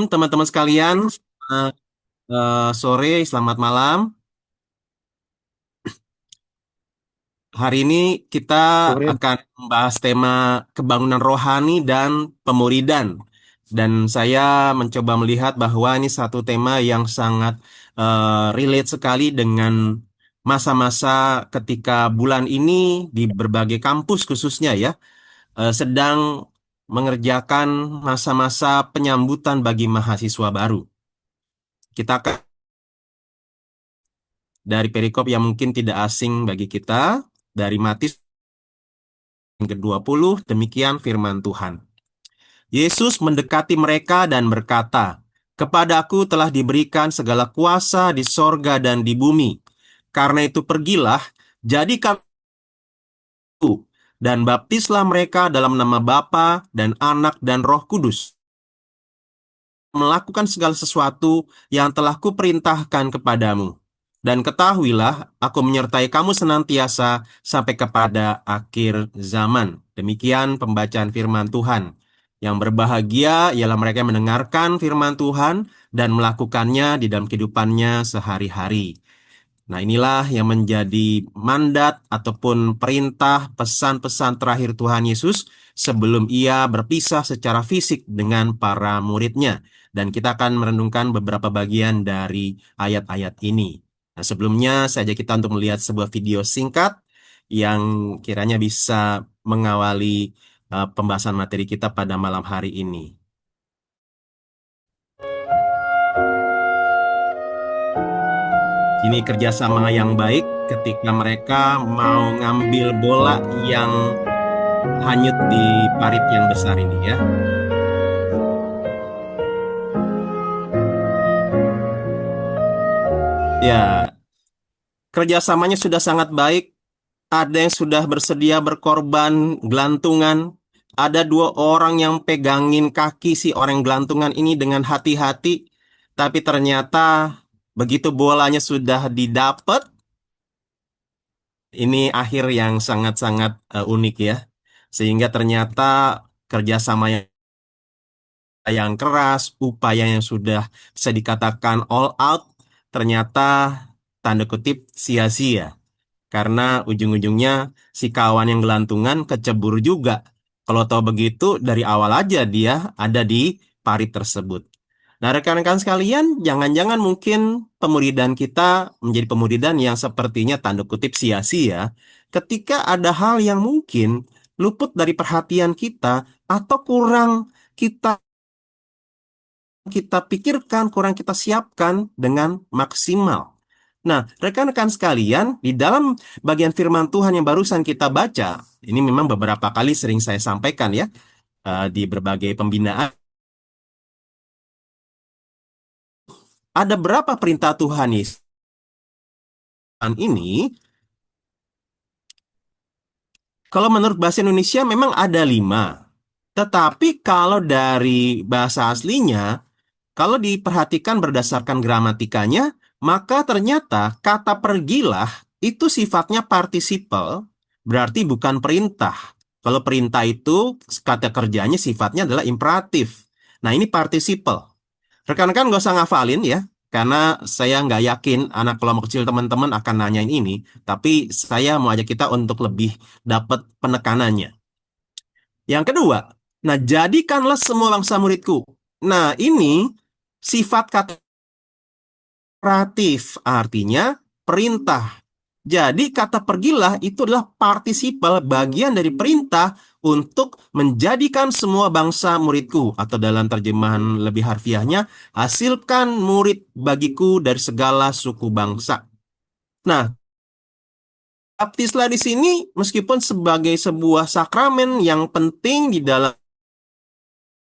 Shalom teman-teman sekalian. Selamat, sore, selamat malam. Hari ini kita Sore. akan membahas tema kebangunan rohani dan pemuridan. Dan saya mencoba melihat bahwa ini satu tema yang sangat relate sekali dengan masa-masa ketika bulan ini di berbagai kampus khususnya ya sedang mengerjakan masa-masa penyambutan bagi mahasiswa baru. Kita akan dari perikop yang mungkin tidak asing bagi kita, dari Matius yang ke-20, demikian firman Tuhan. Yesus mendekati mereka dan berkata, "Kepadaku telah diberikan segala kuasa di sorga dan di bumi. Karena itu pergilah, jadikan dan baptislah mereka dalam nama Bapa dan Anak dan Roh Kudus, melakukan segala sesuatu yang telah kuperintahkan kepadamu. Dan ketahuilah, aku menyertai kamu senantiasa sampai kepada akhir zaman." Demikian pembacaan firman Tuhan. Yang berbahagia ialah mereka yang mendengarkan firman Tuhan dan melakukannya di dalam kehidupannya sehari-hari. Nah, inilah yang menjadi mandat ataupun perintah pesan-pesan terakhir Tuhan Yesus sebelum ia berpisah secara fisik dengan para muridnya. Dan kita akan merenungkan beberapa bagian dari ayat-ayat ini. Nah, sebelumnya saya ajak kita untuk melihat sebuah video singkat yang kiranya bisa mengawali pembahasan materi kita pada malam hari ini. Ini kerjasama yang baik ketika mereka mau ngambil bola yang hanyut di parit yang besar ini ya. Ya, kerjasamanya sudah sangat baik. Ada yang sudah bersedia berkorban gelantungan. Ada dua orang yang pegangin kaki si orang gelantungan ini dengan hati-hati. Tapi ternyata begitu bolanya sudah didapat, ini akhir yang sangat-sangat unik ya. Sehingga ternyata kerjasama yang keras, upaya yang sudah bisa dikatakan all out, ternyata tanda kutip sia-sia. Karena ujung-ujungnya si kawan yang gelantungan kecebur juga. Kalau tahu begitu, dari awal aja dia ada di parit tersebut. Nah, rekan-rekan sekalian, jangan-jangan mungkin pemuridan kita menjadi pemuridan yang sepertinya tanda kutip sia-sia ketika ada hal yang mungkin luput dari perhatian kita atau kurang kita kita pikirkan, kurang kita siapkan dengan maksimal. Nah, rekan-rekan sekalian, di dalam bagian firman Tuhan yang barusan kita baca, ini memang beberapa kali sering saya sampaikan ya, di berbagai pembinaan, ada berapa perintah Tuhan Yesus ini? Kalau menurut bahasa Indonesia memang ada 5. Tetapi kalau dari bahasa aslinya, kalau diperhatikan berdasarkan gramatikanya, maka ternyata kata pergilah itu sifatnya participle, berarti bukan perintah. Kalau perintah itu kata kerjanya sifatnya adalah imperatif. Nah, ini participle. Rekan-rekan nggak usah ngafalin ya, karena saya nggak yakin anak kelompok kecil teman-teman akan nanyain ini, tapi saya mau ajak kita untuk lebih dapat penekanannya. Yang kedua, nah jadikanlah semua bangsa muridku. Nah, ini sifat kata imperatif, artinya perintah. Jadi kata pergilah itu adalah partisipal bagian dari perintah untuk menjadikan semua bangsa muridku, atau dalam terjemahan lebih harfiahnya, hasilkan murid bagiku dari segala suku bangsa. Nah, baptislah di sini meskipun sebagai sebuah sakramen yang penting di dalam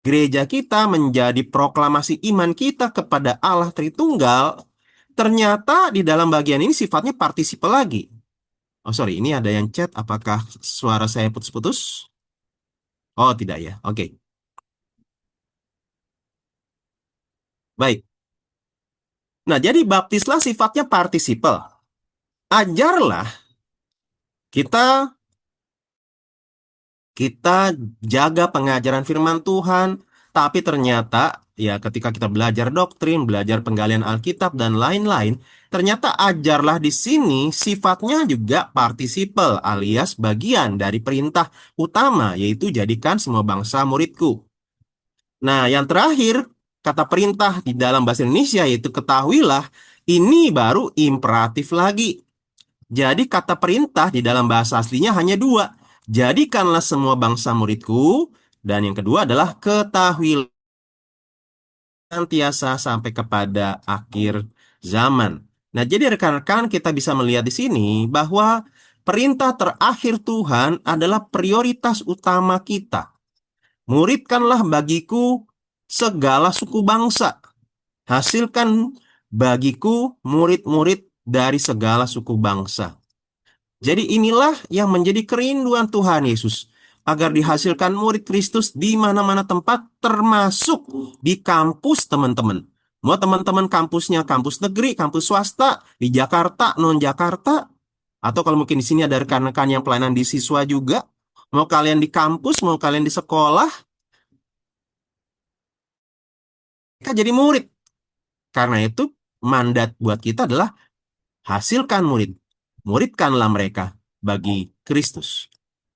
gereja kita, menjadi proklamasi iman kita kepada Allah Tritunggal, ternyata di dalam bagian ini sifatnya partisipal lagi. Oh sorry, ini ada yang chat. Apakah suara saya putus-putus? Oh tidak ya. Oke, baik. Nah, jadi baptislah sifatnya partisipal. Ajarlah kita kita jaga pengajaran firman Tuhan. Tapi ternyata ya ketika kita belajar doktrin, belajar penggalian Alkitab dan lain-lain, ternyata ajarlah di sini sifatnya juga partisipal alias bagian dari perintah utama, yaitu jadikan semua bangsa muridku. Nah, yang terakhir, kata perintah di dalam bahasa Indonesia yaitu ketahuilah, ini baru imperatif lagi. Jadi kata perintah di dalam bahasa aslinya hanya dua. Jadikanlah semua bangsa muridku, dan yang kedua adalah ketahuilah senantiasa sampai kepada akhir zaman. Nah, jadi rekan-rekan kita bisa melihat di sini bahwa perintah terakhir Tuhan adalah prioritas utama kita. Muridkanlah bagiku segala suku bangsa. Hasilkan bagiku murid-murid dari segala suku bangsa. Jadi inilah yang menjadi kerinduan Tuhan Yesus, agar dihasilkan murid Kristus di mana-mana tempat, termasuk di kampus teman-teman. Mau teman-teman kampusnya kampus negeri, kampus swasta, di Jakarta, non-Jakarta, atau kalau mungkin di sini ada rekan-rekan yang pelayanan di siswa juga, mau kalian di kampus, mau kalian di sekolah, kita jadi murid. Karena itu mandat buat kita adalah hasilkan murid. Muridkanlah mereka bagi Kristus.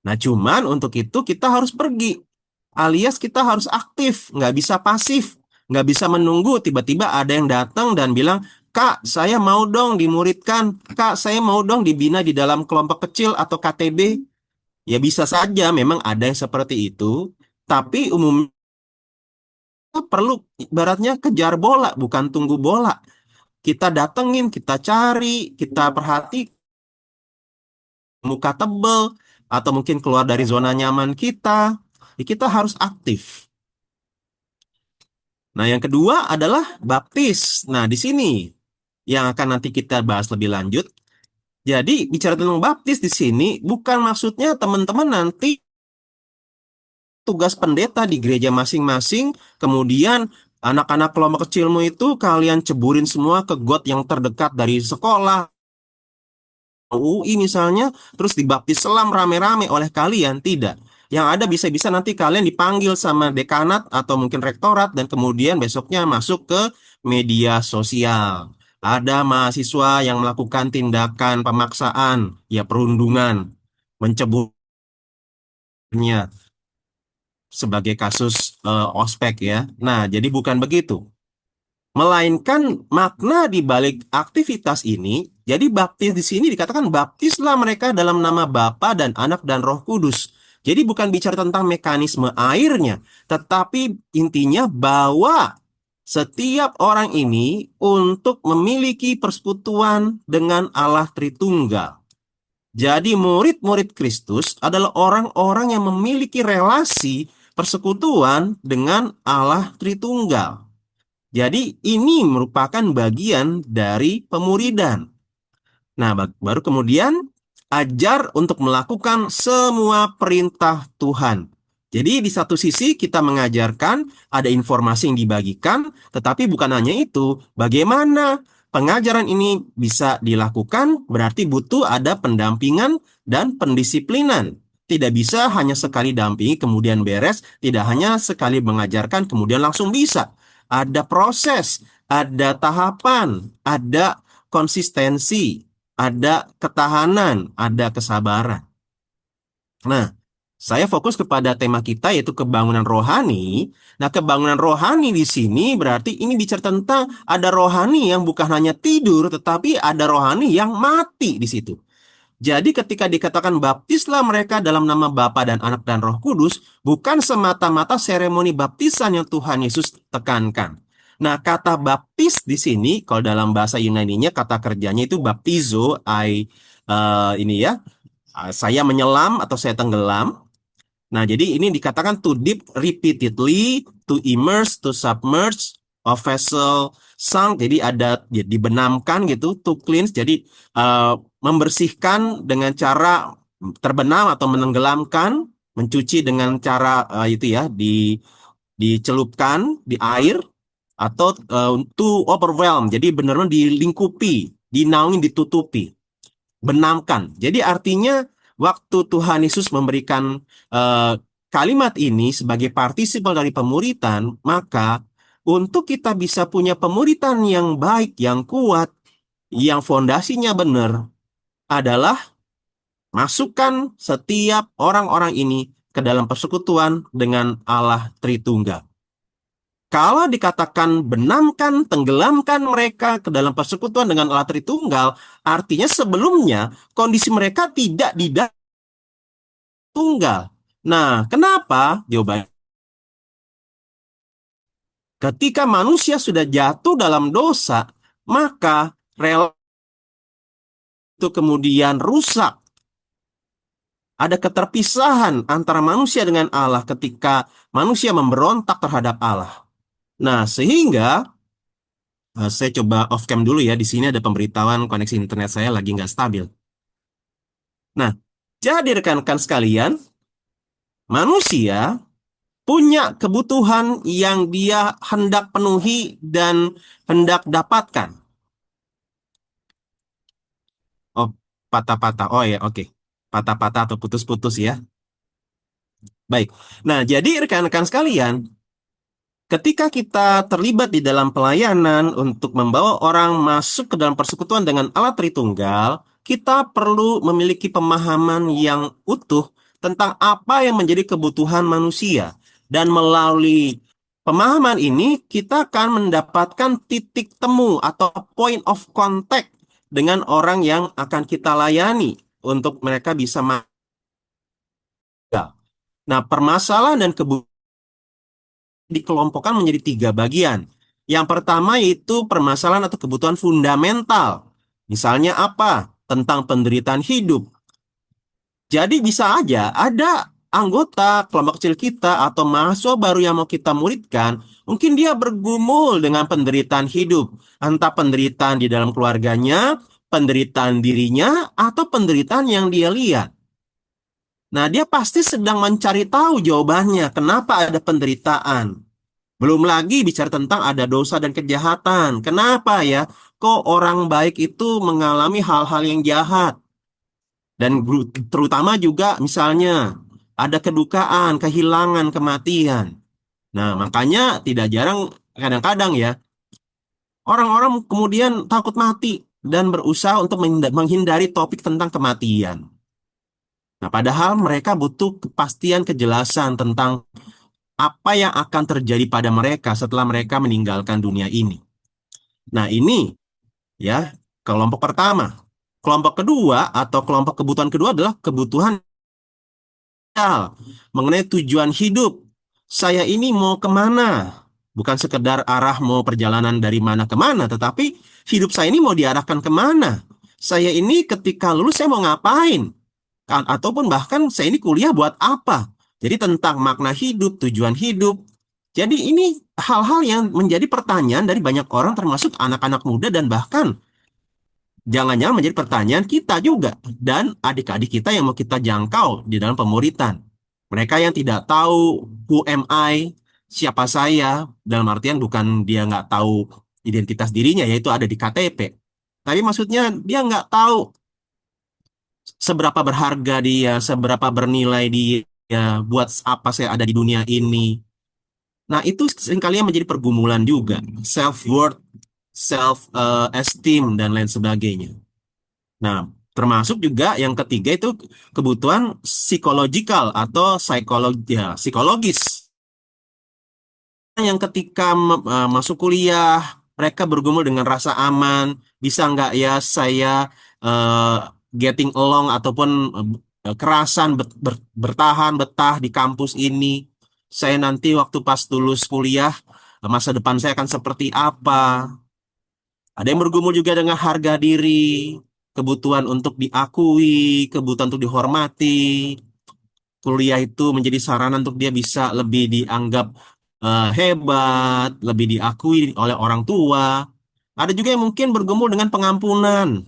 Nah, cuman untuk itu kita harus pergi. Alias kita harus aktif, nggak bisa pasif. Nggak bisa menunggu tiba-tiba ada yang datang dan bilang, Kak, saya mau dong dimuridkan. Kak, saya mau dong dibina di dalam kelompok kecil atau KTB. Ya bisa saja memang ada yang seperti itu. Tapi umumnya perlu ibaratnya kejar bola, bukan tunggu bola. Kita datengin, kita cari, kita perhati muka tebel, atau mungkin keluar dari zona nyaman kita, ya kita harus aktif. Nah, yang kedua adalah baptis. Nah, di sini yang akan nanti kita bahas lebih lanjut. Jadi, bicara tentang baptis di sini, bukan maksudnya teman-teman nanti tugas pendeta di gereja masing-masing, kemudian anak-anak kelompok kecilmu itu kalian ceburin semua ke got yang terdekat dari sekolah, UI misalnya, terus dibaptis selam rame-rame oleh kalian, tidak. Yang ada bisa-bisa nanti kalian dipanggil sama dekanat atau mungkin rektorat dan kemudian besoknya masuk ke media sosial. Ada mahasiswa yang melakukan tindakan pemaksaan, ya perundungan, menceburnya sebagai kasus ospek ya. Nah, jadi bukan begitu. Melainkan makna di balik aktivitas ini, jadi baptis di sini dikatakan baptislah mereka dalam nama Bapa dan Anak dan Roh Kudus. Jadi bukan bicara tentang mekanisme airnya, tetapi intinya bahwa setiap orang ini untuk memiliki persekutuan dengan Allah Tritunggal. Jadi murid-murid Kristus adalah orang-orang yang memiliki relasi persekutuan dengan Allah Tritunggal. Jadi ini merupakan bagian dari pemuridan. Nah, baru kemudian ajar untuk melakukan semua perintah Tuhan. Jadi di satu sisi kita mengajarkan, ada informasi yang dibagikan, tetapi bukan hanya itu. Bagaimana pengajaran ini bisa dilakukan, berarti butuh ada pendampingan dan pendisiplinan. Tidak bisa hanya sekali dampingi kemudian beres, tidak hanya sekali mengajarkan kemudian langsung bisa. Ada proses, ada tahapan, ada konsistensi, ada ketahanan, ada kesabaran. Nah, saya fokus kepada tema kita yaitu kebangunan rohani. Nah, kebangunan rohani di sini berarti ini bicara tentang ada rohani yang bukan hanya tidur, tetapi ada rohani yang mati di situ. Jadi ketika dikatakan baptislah mereka dalam nama Bapa dan Anak dan Roh Kudus, bukan semata-mata seremoni baptisan yang Tuhan Yesus tekankan. Nah, kata baptis di sini, kalau dalam bahasa Yunaninya kata kerjanya itu baptizo, ini ya, saya menyelam atau saya tenggelam. Nah, jadi ini dikatakan to dip repeatedly, to immerse, to submerge, of vessel sunk. Jadi ada ya, dibenamkan gitu, to cleanse. Jadi membersihkan dengan cara terbenam atau menenggelamkan, mencuci dengan cara itu ya, dicelupkan di air atau to overwhelm. Jadi benar-benar dilingkupi, dinaungi, ditutupi, benamkan. Jadi artinya waktu Tuhan Yesus memberikan kalimat ini sebagai partisipal dari pemuritan, maka untuk kita bisa punya pemuritan yang baik, yang kuat, yang fondasinya benar, adalah masukkan setiap orang-orang ini ke dalam persekutuan dengan Allah Tritunggal. Kalau dikatakan benamkan, tenggelamkan mereka ke dalam persekutuan dengan Allah Tritunggal, artinya sebelumnya kondisi mereka tidak di dalam tunggal. Nah, kenapa? Jawabannya, ketika manusia sudah jatuh dalam dosa, maka rel itu kemudian rusak. Ada keterpisahan antara manusia dengan Allah ketika manusia memberontak terhadap Allah. Nah, sehingga saya coba off cam dulu ya. Di sini ada pemberitahuan koneksi internet saya lagi nggak stabil. Nah, jadi rekan-rekan sekalian, manusia punya kebutuhan yang dia hendak penuhi dan hendak dapatkan. Oh, patah-patah. Oh ya, oke. Patah-patah atau putus-putus ya. Baik. Nah, jadi rekan-rekan sekalian, ketika kita terlibat di dalam pelayanan untuk membawa orang masuk ke dalam persekutuan dengan Allah Tritunggal, kita perlu memiliki pemahaman yang utuh tentang apa yang menjadi kebutuhan manusia. Dan melalui pemahaman ini, kita akan mendapatkan titik temu atau point of contact dengan orang yang akan kita layani untuk mereka bisa masuk. Nah, permasalahan dan kebutuhan dikelompokkan menjadi tiga bagian. Yang pertama yaitu permasalahan atau kebutuhan fundamental. Misalnya apa? Tentang penderitaan hidup. Jadi bisa aja ada anggota kelompok kecil kita atau mahasiswa baru yang mau kita muridkan, mungkin dia bergumul dengan penderitaan hidup. Entah penderitaan di dalam keluarganya, penderitaan dirinya, atau penderitaan yang dia lihat. Nah, dia pasti sedang mencari tahu jawabannya, kenapa ada penderitaan. Belum lagi bicara tentang ada dosa dan kejahatan. Kenapa ya? Kok orang baik itu mengalami hal-hal yang jahat? Dan terutama juga misalnya ada kedukaan, kehilangan, kematian. Nah, makanya tidak jarang kadang-kadang ya, orang-orang kemudian takut mati dan berusaha untuk menghindari topik tentang kematian. Nah, padahal mereka butuh kepastian, kejelasan tentang apa yang akan terjadi pada mereka setelah mereka meninggalkan dunia ini. Nah, ini ya kelompok pertama. Kelompok kedua atau kelompok kebutuhan kedua adalah kebutuhan sosial mengenai tujuan hidup. Saya ini mau kemana? Bukan sekedar arah mau perjalanan dari mana ke mana, tetapi hidup saya ini mau diarahkan kemana? Saya ini ketika lulus saya mau ngapain? Ataupun bahkan saya ini kuliah buat apa? Jadi tentang makna hidup, tujuan hidup. Jadi ini hal-hal yang menjadi pertanyaan dari banyak orang termasuk anak-anak muda dan bahkan jangan-jangan menjadi pertanyaan kita juga dan adik-adik kita yang mau kita jangkau di dalam pemuritan. Mereka yang tidak tahu who am I, siapa saya, dalam artian bukan dia nggak tahu identitas dirinya, yaitu ada di KTP. Tapi maksudnya dia nggak tahu seberapa berharga dia, seberapa bernilai dia, buat apa saya ada di dunia ini. Nah, itu seringkali menjadi pergumulan juga, self-worth, self-esteem, dan lain sebagainya. Nah, termasuk juga yang ketiga itu kebutuhan psikologikal atau psikologis. Yang ketika masuk kuliah, mereka bergumul dengan rasa aman. Bisa nggak ya saya eh, getting along ataupun kerasan bertahan betah di kampus ini. Saya nanti waktu pas lulus kuliah, masa depan saya akan seperti apa? Ada yang bergumul juga dengan harga diri, kebutuhan untuk diakui, kebutuhan untuk dihormati. Kuliah itu menjadi sarana untuk dia bisa lebih dianggap hebat, lebih diakui oleh orang tua. Ada juga yang mungkin bergumul dengan pengampunan.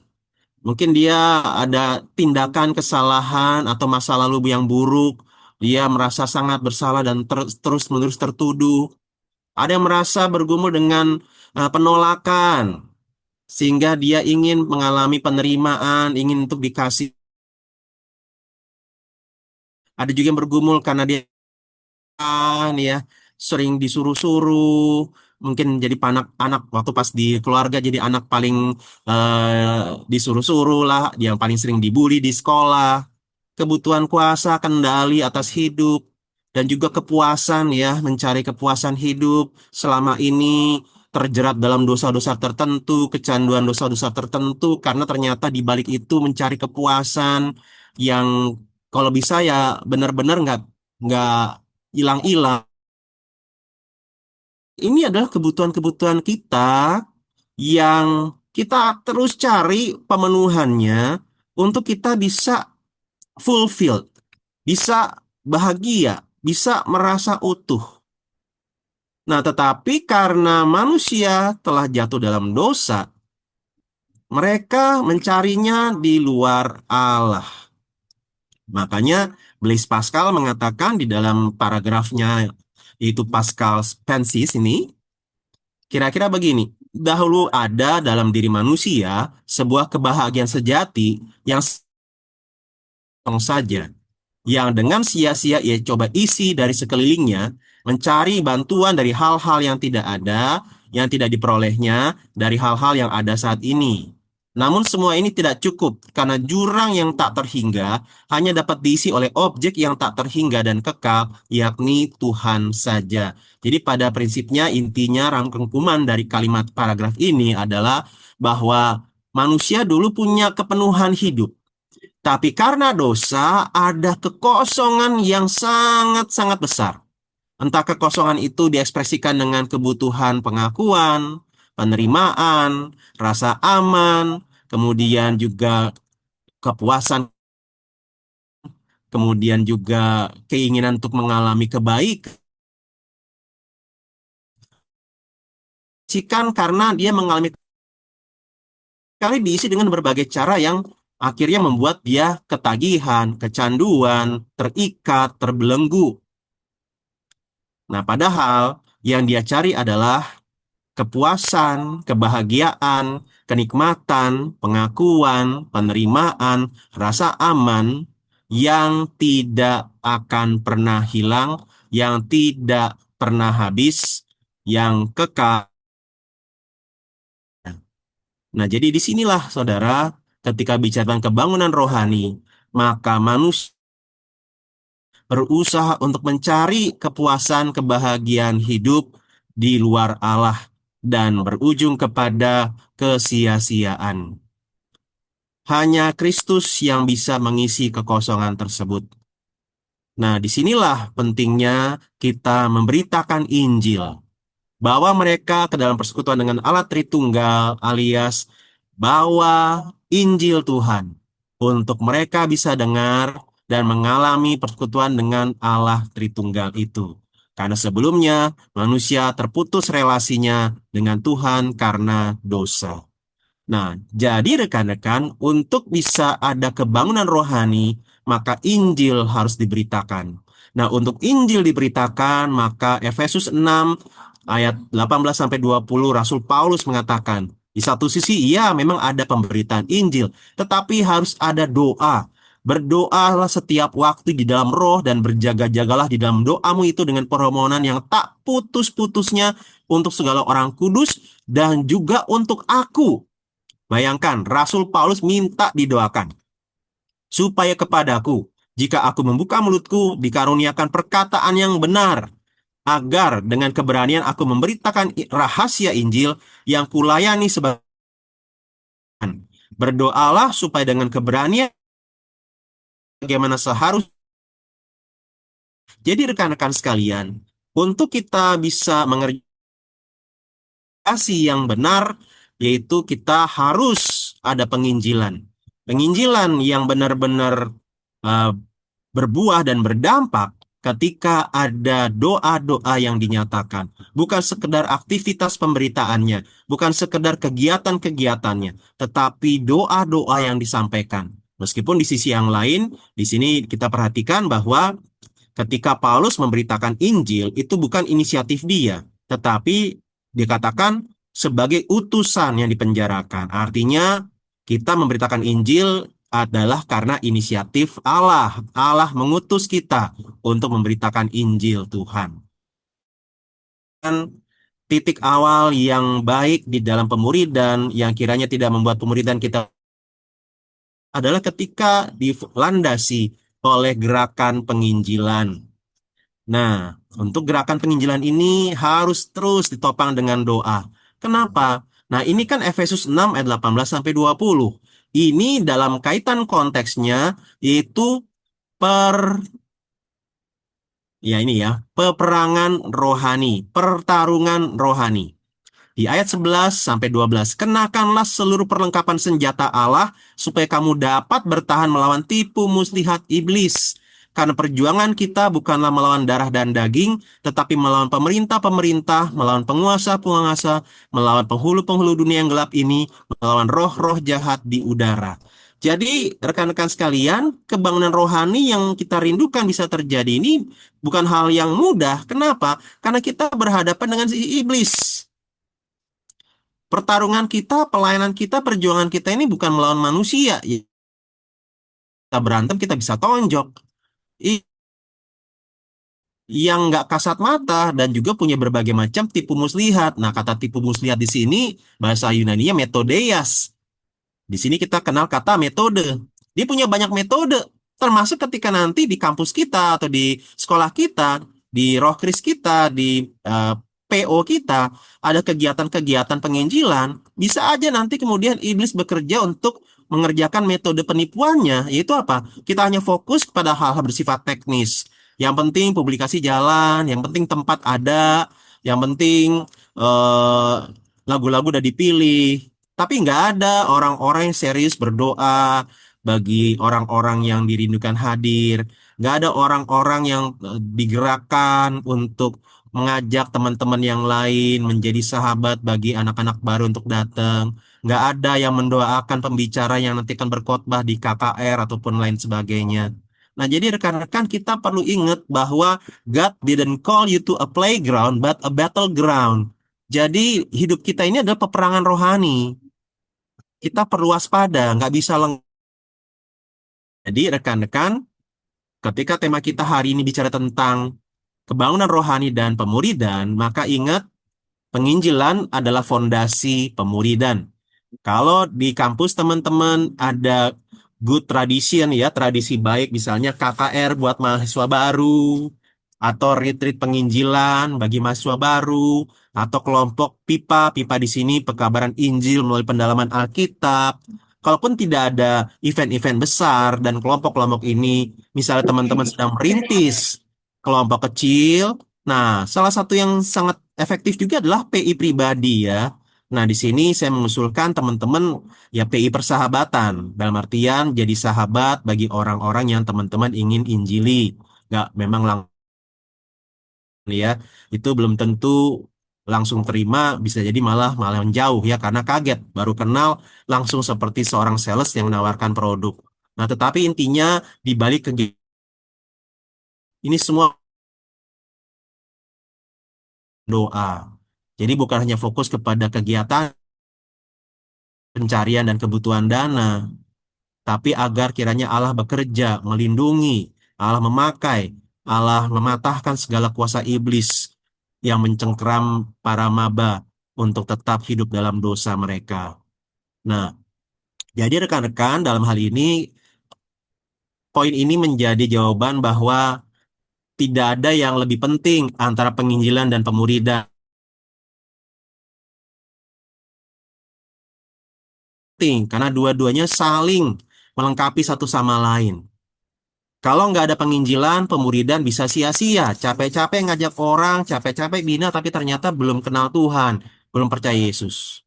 Mungkin dia ada tindakan kesalahan atau masa lalu yang buruk. Dia merasa sangat bersalah dan terus-menerus tertuduh. Ada yang merasa bergumul dengan penolakan, sehingga dia ingin mengalami penerimaan, ingin untuk dikasih. Ada juga yang bergumul karena dia kan ya, sering disuruh-suruh, mungkin jadi anak waktu pas di keluarga jadi anak paling disuruh-suruh lah, yang paling sering dibully di sekolah, kebutuhan kuasa, kendali atas hidup, dan juga kepuasan ya, mencari kepuasan hidup selama ini terjerat dalam dosa-dosa tertentu, kecanduan dosa-dosa tertentu, karena ternyata di balik itu mencari kepuasan yang kalau bisa ya benar-benar nggak hilang-hilang. Ini adalah kebutuhan-kebutuhan kita yang kita terus cari pemenuhannya untuk kita bisa fulfilled, bisa bahagia, bisa merasa utuh. Nah, tetapi karena manusia telah jatuh dalam dosa, mereka mencarinya di luar Allah. Makanya Blaise Pascal mengatakan di dalam paragrafnya, yaitu Pascal Pensis ini, kira-kira begini, dahulu ada dalam diri manusia sebuah kebahagiaan sejati yang saja, yang dengan sia-sia ia coba isi dari sekelilingnya, mencari bantuan dari hal-hal yang tidak ada, yang tidak diperolehnya dari hal-hal yang ada saat ini. Namun semua ini tidak cukup, karena jurang yang tak terhingga hanya dapat diisi oleh objek yang tak terhingga dan kekal, yakni Tuhan saja. Jadi pada prinsipnya intinya rangkuman dari kalimat paragraf ini adalah bahwa manusia dulu punya kepenuhan hidup. Tapi karena dosa, ada kekosongan yang sangat-sangat besar. Entah kekosongan itu diekspresikan dengan kebutuhan pengakuan, penerimaan, rasa aman, kemudian juga kepuasan, kemudian juga keinginan untuk mengalami kebaikan. Karena dia mengalami kali diisi dengan berbagai cara yang akhirnya membuat dia ketagihan, kecanduan, terikat, terbelenggu. Nah, padahal yang dia cari adalah kepuasan, kebahagiaan, kenikmatan, pengakuan, penerimaan, rasa aman yang tidak akan pernah hilang, yang tidak pernah habis, yang kekal. Nah, jadi disinilah, saudara, ketika bicara tentang kebangunan rohani, maka manusia berusaha untuk mencari kepuasan, kebahagiaan hidup di luar Allah dan berujung kepada kesia-siaan. Hanya Kristus yang bisa mengisi kekosongan tersebut. Nah, disinilah pentingnya kita memberitakan Injil. Bawa mereka ke dalam persekutuan dengan Allah Tritunggal, alias bawa Injil Tuhan untuk mereka bisa dengar dan mengalami persekutuan dengan Allah Tritunggal itu. Karena sebelumnya manusia terputus relasinya dengan Tuhan karena dosa. Nah, jadi rekan-rekan, untuk bisa ada kebangunan rohani, maka Injil harus diberitakan. Nah, untuk Injil diberitakan, maka Efesus 6 ayat 18 sampai 20 Rasul Paulus mengatakan, di satu sisi iya memang ada pemberitaan Injil, tetapi harus ada doa. Berdoalah setiap waktu di dalam roh dan berjaga-jagalah di dalam doamu itu dengan permohonan yang tak putus-putusnya untuk segala orang kudus dan juga untuk aku. Bayangkan, Rasul Paulus minta didoakan supaya kepadaku, jika aku membuka mulutku, dikaruniakan perkataan yang benar, agar dengan keberanian aku memberitakan rahasia Injil yang kulayani sebagai. Berdoalah supaya dengan keberanian bagaimana seharusnya. Jadi rekan-rekan sekalian, untuk kita bisa mengerjakan kasih yang benar, yaitu kita harus ada penginjilan. Penginjilan yang benar-benar uh, berbuah dan berdampak ketika ada doa-doa yang dinyatakan. Bukan sekedar aktivitas pemberitaannya, bukan sekedar kegiatan-kegiatannya, tetapi doa-doa yang disampaikan. Meskipun di sisi yang lain, di sini kita perhatikan bahwa ketika Paulus memberitakan Injil, itu bukan inisiatif dia, tetapi dikatakan sebagai utusan yang dipenjarakan. Artinya, kita memberitakan Injil adalah karena inisiatif Allah. Allah mengutus kita untuk memberitakan Injil Tuhan. Dan titik awal yang baik di dalam pemuridan yang kiranya tidak membuat pemuridan kita adalah ketika dilandasi oleh gerakan penginjilan. Nah, untuk gerakan penginjilan ini harus terus ditopang dengan doa. Kenapa? Nah, ini kan Efesus 6 ayat 18 sampai 20. Ini dalam kaitan konteksnya yaitu per ya ini ya, peperangan rohani, pertarungan rohani. Di ayat 11 sampai 12, kenakanlah seluruh perlengkapan senjata Allah supaya kamu dapat bertahan melawan tipu muslihat iblis. Karena perjuangan kita bukanlah melawan darah dan daging, tetapi melawan pemerintah-pemerintah, melawan penguasa-penguasa, melawan penghulu-penghulu dunia yang gelap ini, melawan roh-roh jahat di udara. Jadi, rekan-rekan sekalian, kebangunan rohani yang kita rindukan bisa terjadi ini bukan hal yang mudah. Kenapa? Karena kita berhadapan dengan si iblis. Pertarungan kita, pelayanan kita, perjuangan kita ini bukan melawan manusia. Kita berantem, kita bisa tonjok. Yang nggak kasat mata dan juga punya berbagai macam tipu muslihat. Nah, kata tipu muslihat di sini, bahasa Yunaninya metodeias. Di sini kita kenal kata metode. Dia punya banyak metode, termasuk ketika nanti di kampus kita atau di sekolah kita, di roh kris kita, di PO kita, ada kegiatan-kegiatan penginjilan, bisa aja nanti kemudian iblis bekerja untuk mengerjakan metode penipuannya, yaitu apa? Kita hanya fokus pada hal-hal bersifat teknis. Yang penting publikasi jalan, yang penting tempat ada, yang penting eh, lagu-lagu udah dipilih. Tapi nggak ada orang-orang yang serius berdoa bagi orang-orang yang dirindukan hadir. Nggak ada orang-orang yang digerakkan untuk mengajak teman-teman yang lain menjadi sahabat bagi anak-anak baru untuk datang. Nggak ada yang mendoakan pembicara yang nanti akan berkhotbah di KKR ataupun lain sebagainya. Nah, jadi rekan-rekan kita perlu ingat bahwa God didn't call you to a playground, but a battleground. Jadi hidup kita ini adalah peperangan rohani. Kita perlu waspada, nggak bisa Jadi rekan-rekan, ketika tema kita hari ini bicara tentang kebangunan rohani dan pemuridan, maka ingat penginjilan adalah fondasi pemuridan. Kalau di kampus teman-teman ada good tradition ya, tradisi baik misalnya KKR buat mahasiswa baru, atau retreat penginjilan bagi mahasiswa baru, atau kelompok PIPA, PIPA di sini pekabaran Injil melalui pendalaman Alkitab. Kalaupun tidak ada event-event besar dan kelompok-kelompok ini, misalnya teman-teman sedang merintis kelompok kecil, nah salah satu yang sangat efektif juga adalah PI pribadi ya. Nah, di sini saya mengusulkan teman-teman ya PI persahabatan. Dalam artian jadi sahabat bagi orang-orang yang teman-teman ingin injili. Nggak memang langsung ya, itu belum tentu langsung terima, bisa jadi malah malah jauh ya karena kaget baru kenal langsung seperti seorang sales yang menawarkan produk. Nah, tetapi intinya di balik kegiatan ini semua doa. Jadi bukan hanya fokus kepada kegiatan pencarian dan kebutuhan dana, tapi agar kiranya Allah bekerja, melindungi, Allah memakai, Allah mematahkan segala kuasa iblis yang mencengkeram para maba untuk tetap hidup dalam dosa mereka. Nah, jadi rekan-rekan dalam hal ini, poin ini menjadi jawaban bahwa tidak ada yang lebih penting antara penginjilan dan pemuridan. Penting, karena dua-duanya saling melengkapi satu sama lain. Kalau nggak ada penginjilan, pemuridan bisa sia-sia. Capek-capek ngajak orang, capek-capek bina, tapi ternyata belum kenal Tuhan, belum percaya Yesus.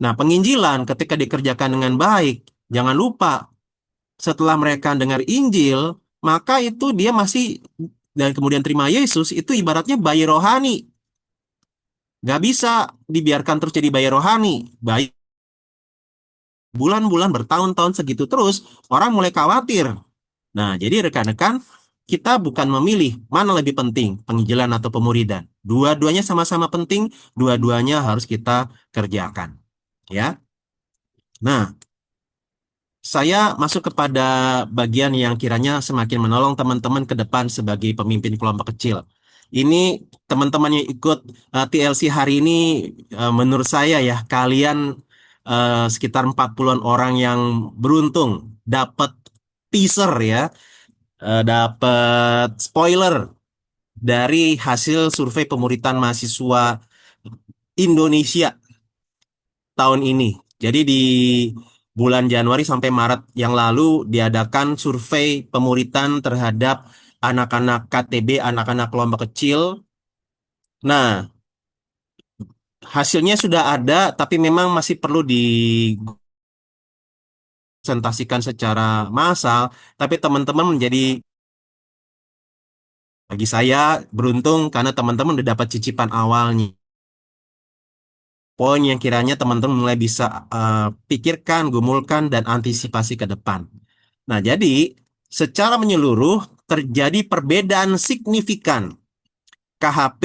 Nah, penginjilan ketika dikerjakan dengan baik, jangan lupa setelah mereka dengar Injil, maka itu dia masih dan kemudian terima Yesus, itu ibaratnya bayi rohani. Nggak bisa dibiarkan terus jadi bayi rohani. Bayi bulan-bulan bertahun-tahun segitu terus, orang mulai khawatir. Nah, jadi rekan-rekan, kita bukan memilih mana lebih penting, penginjilan atau pemuridan. Dua-duanya sama-sama penting, dua-duanya harus kita kerjakan. Ya. Nah, Saya masuk kepada bagian yang kiranya semakin menolong teman-teman ke depan sebagai pemimpin kelompok kecil. Ini teman-teman yang ikut TLC hari ini, menurut saya ya, kalian sekitar 40-an orang yang beruntung dapat teaser ya, dapat spoiler dari hasil survei pemuritan mahasiswa Indonesia tahun ini. Jadi di bulan Januari sampai Maret yang lalu diadakan survei pemuritan terhadap anak-anak KTB, anak-anak kelompok kecil. Nah, hasilnya sudah ada, tapi memang masih perlu dipresentasikan secara massal. Tapi teman-teman menjadi, bagi saya beruntung karena teman-teman udah dapat cicipan awalnya. Poin yang kiranya teman-teman mulai bisa pikirkan, gumulkan, dan antisipasi ke depan. Nah, jadi secara menyeluruh terjadi perbedaan signifikan KHP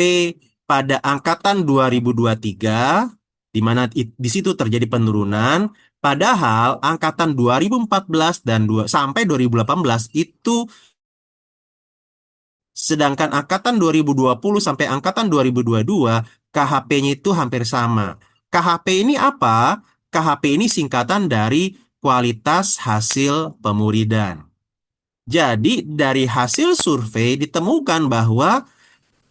pada angkatan 2023, di mana di situ terjadi penurunan, padahal angkatan 2014 dan sampai 2018 itu, sedangkan angkatan 2020 sampai angkatan 2022 KHP-nya itu hampir sama. KHP ini apa? KHP ini singkatan dari kualitas hasil pemuridan. Jadi dari hasil survei ditemukan bahwa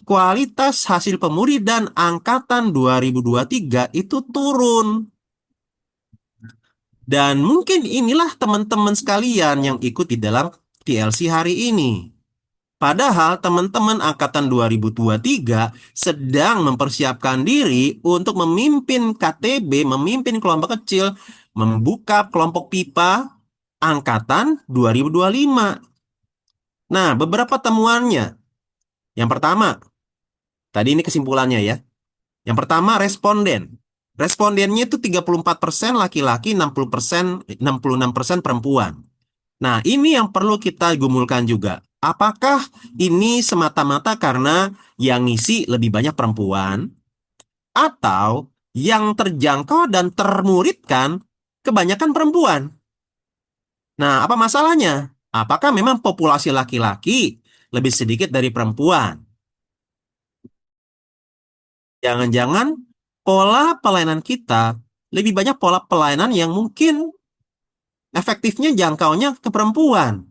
kualitas hasil pemuridan angkatan 2023 itu turun. Dan mungkin inilah teman-teman sekalian yang ikut di dalam TLC hari ini. Padahal teman-teman angkatan 2023 sedang mempersiapkan diri untuk memimpin KTB, memimpin kelompok kecil, membuka kelompok pipa angkatan 2025. Nah, beberapa temuannya. Yang pertama, tadi ini kesimpulannya ya. Yang pertama, responden. Respondennya itu 34% laki-laki, 66% perempuan. Nah, ini yang perlu kita gumulkan juga. Apakah ini semata-mata karena yang ngisi lebih banyak perempuan atau yang terjangkau dan termuridkan kebanyakan perempuan? Nah, apa masalahnya? Apakah memang populasi laki-laki lebih sedikit dari perempuan? Jangan-jangan pola pelayanan kita lebih banyak pola pelayanan yang mungkin efektifnya jangkaunya ke perempuan.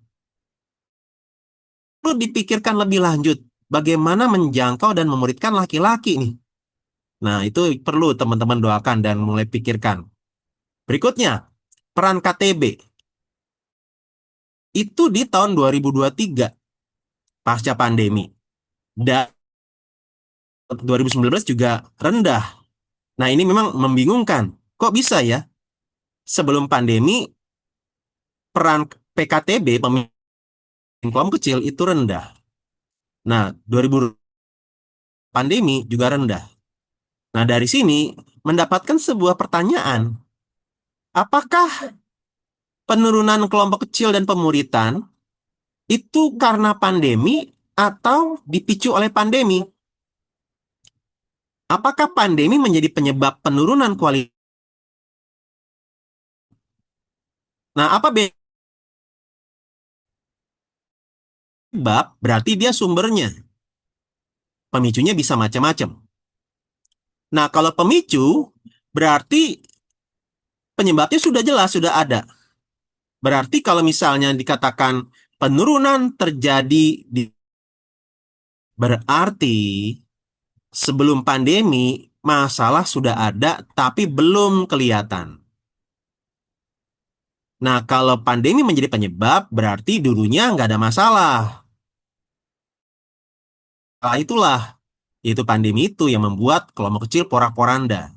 Perlu dipikirkan lebih lanjut bagaimana menjangkau dan memuridkan laki-laki nih. Nah, itu perlu teman-teman doakan dan mulai pikirkan. Berikutnya, peran KTB. Itu di tahun 2023 pasca pandemi. Dan 2019 juga rendah. Nah, ini memang membingungkan. Kok bisa ya? Sebelum pandemi, peran PKTB, pemimpin kelompok kecil, itu rendah. Nah, 2000 pandemi juga rendah. Nah, dari sini mendapatkan sebuah pertanyaan. Apakah penurunan kelompok kecil dan pemuritan itu karena pandemi atau dipicu oleh pandemi? Apakah pandemi menjadi penyebab penurunan kualitas? Nah, apa penyebab? Berarti dia sumbernya. Pemicunya bisa macam-macam. Nah, kalau pemicu, berarti penyebabnya sudah jelas, sudah ada. Berarti kalau misalnya dikatakan penurunan terjadi berarti sebelum pandemi masalah sudah ada tapi belum kelihatan. Nah, kalau pandemi menjadi penyebab, berarti dulunya nggak ada masalah. Nah, itulah, yaitu pandemi itu yang membuat kelompok kecil porak-poranda.